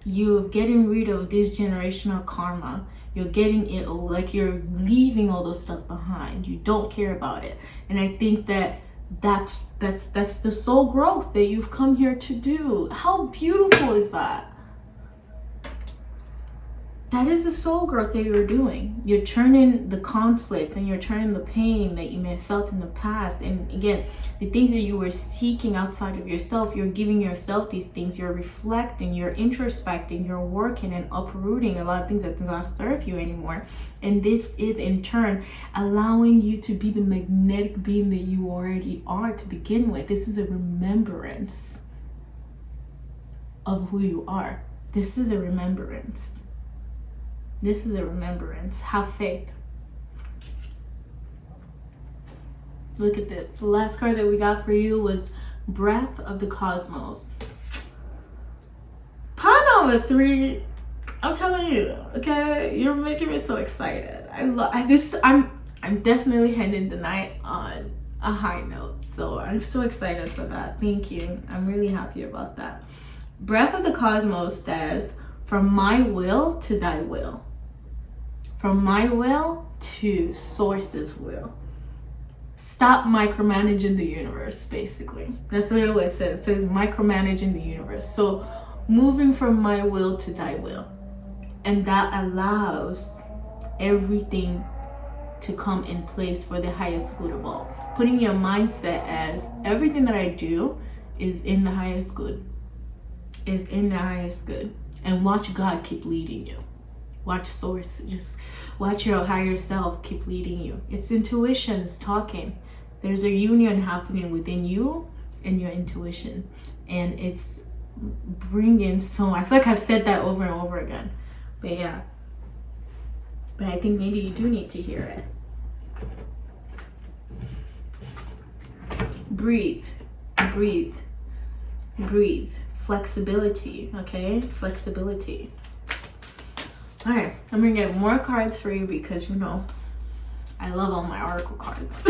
You're getting rid of this generational karma. You're getting it, like you're leaving all those stuff behind. You don't care about it. And I think that's the soul growth that you've come here to do. How beautiful is that? That is the soul growth that you're doing. You're turning the conflict and you're turning the pain that you may have felt in the past. And again, the things that you were seeking outside of yourself, you're giving yourself these things. You're reflecting, you're introspecting, you're working and uprooting a lot of things that do not serve you anymore. And this is in turn allowing you to be the magnetic being that you already are to begin with. This is a remembrance of who you are. This is a remembrance. This is a remembrance. Have faith. Look at this. The last card that we got for you was Breath of the Cosmos. Pile number 3. I'm telling you, okay? You're making me so excited. I'm definitely ending the night on a high note. So I'm so excited for that. Thank you. I'm really happy about that. Breath of the Cosmos says, from my will to thy will. From my will to Source's will. Stop micromanaging the universe, basically. That's literally what it says. It says micromanaging the universe. So moving from my will to thy will. And that allows everything to come in place for the highest good of all. Putting your mindset as everything that I do is in the highest good. Is in the highest good. And watch God keep leading you. Watch Source, just watch your higher self keep leading you. It's intuition, it's talking. There's a union happening within you and your intuition. And it's bringing so, I feel like I've said that over and over again. But yeah. But I think maybe you do need to hear it. Breathe, breathe, breathe. Flexibility, okay? Flexibility. All right, I'm gonna get more cards for you because, you know, I love all my oracle cards.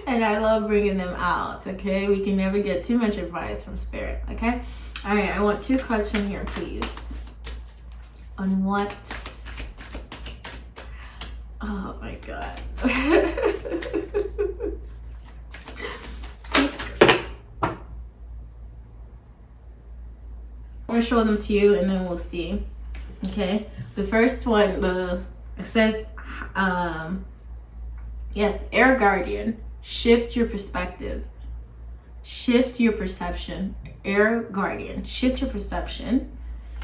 And I love bringing them out, okay? We can never get too much advice from Spirit, okay? All right, I want 2 cards from here, please. On what? Oh my God. I'm gonna show them to you and then we'll see. Okay, the first one, it says yes, air guardian, shift your perspective, shift your perception. Air guardian, shift your perception.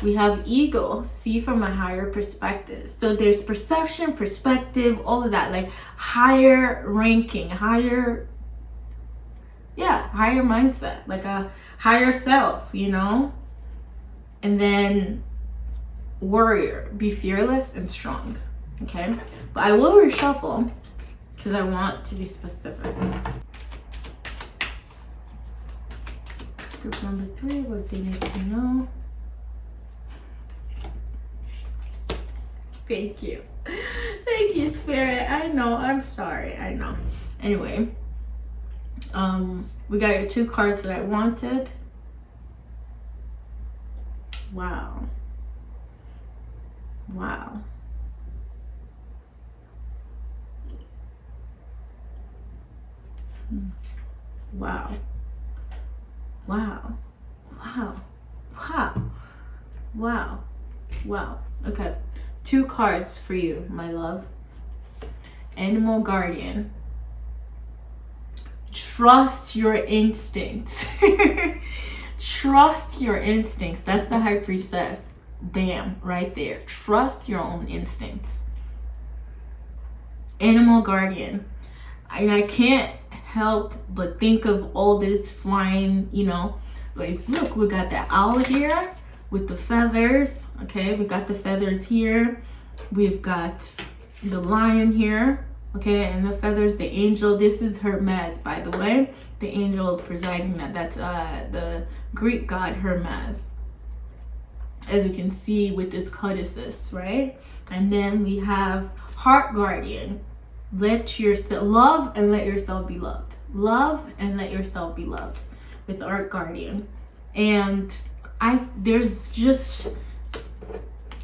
We have eagle, see from a higher perspective. So there's perception, perspective, all of that, like higher ranking, higher mindset, like a higher self, you know. And then warrior, be fearless and strong. Okay, but I will reshuffle because I want to be specific. Group number 3, what they need to know. Thank you. Thank you, Spirit. I know, I'm sorry, I know. Anyway, we got your 2 cards that I wanted. Wow. Wow. Wow. Wow. Wow. Wow. Wow. Wow. Okay. 2 cards for you, my love. Animal guardian. Trust your instincts. Trust your instincts. That's the High Priestess. Bam, right there. Trust your own instincts. Animal guardian. I can't help but think of all this flying, you know, like look, we got the owl here with the feathers. Okay, we got the feathers here. We've got the lion here. Okay, and the feathers, the angel. This is Hermes, by the way. The angel presiding that's the Greek god Hermes, as you can see with this codices, right? And then we have heart guardian. Let yourself love and let yourself be loved. Love and let yourself be loved with heart guardian. And there's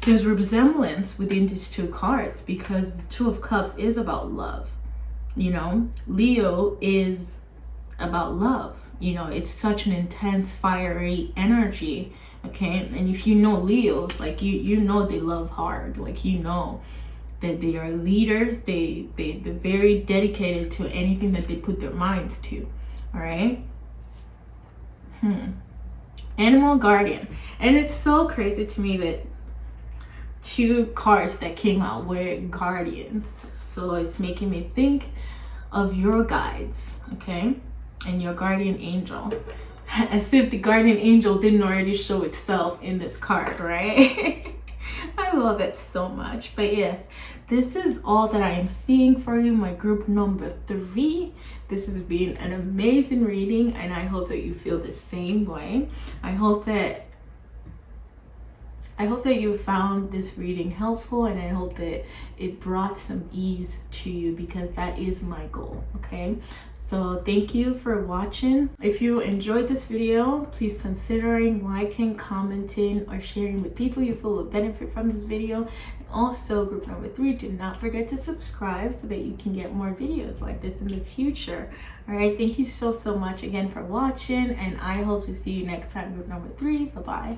resemblance within these 2 cards because the 2 of Cups is about love. You know, Leo is about love. You know, it's such an intense, fiery energy. Okay, and if you know Leos, like you know they love hard. Like, you know that they are leaders. They're very dedicated to anything that they put their minds to. All right. Animal guardian, and it's so crazy to me that 2 cards that came out were guardians. So it's making me think of your guides, okay, and your guardian angel. As if the guardian angel didn't already show itself in this card, right? I love it so much. But yes, this is all that I am seeing for you, my group number 3. This has been an amazing reading, and I hope that you feel the same way. I hope that I hope that you found this reading helpful, and I hope that it brought some ease to you, because that is my goal. Okay, so thank you for watching. If you enjoyed this video, please considering liking, commenting, or sharing with people you feel will benefit from this video. And also, group number 3, do not forget to subscribe so that you can get more videos like this in the future. All right, thank you so much again for watching, and I hope to see you next time, group number 3. Bye bye.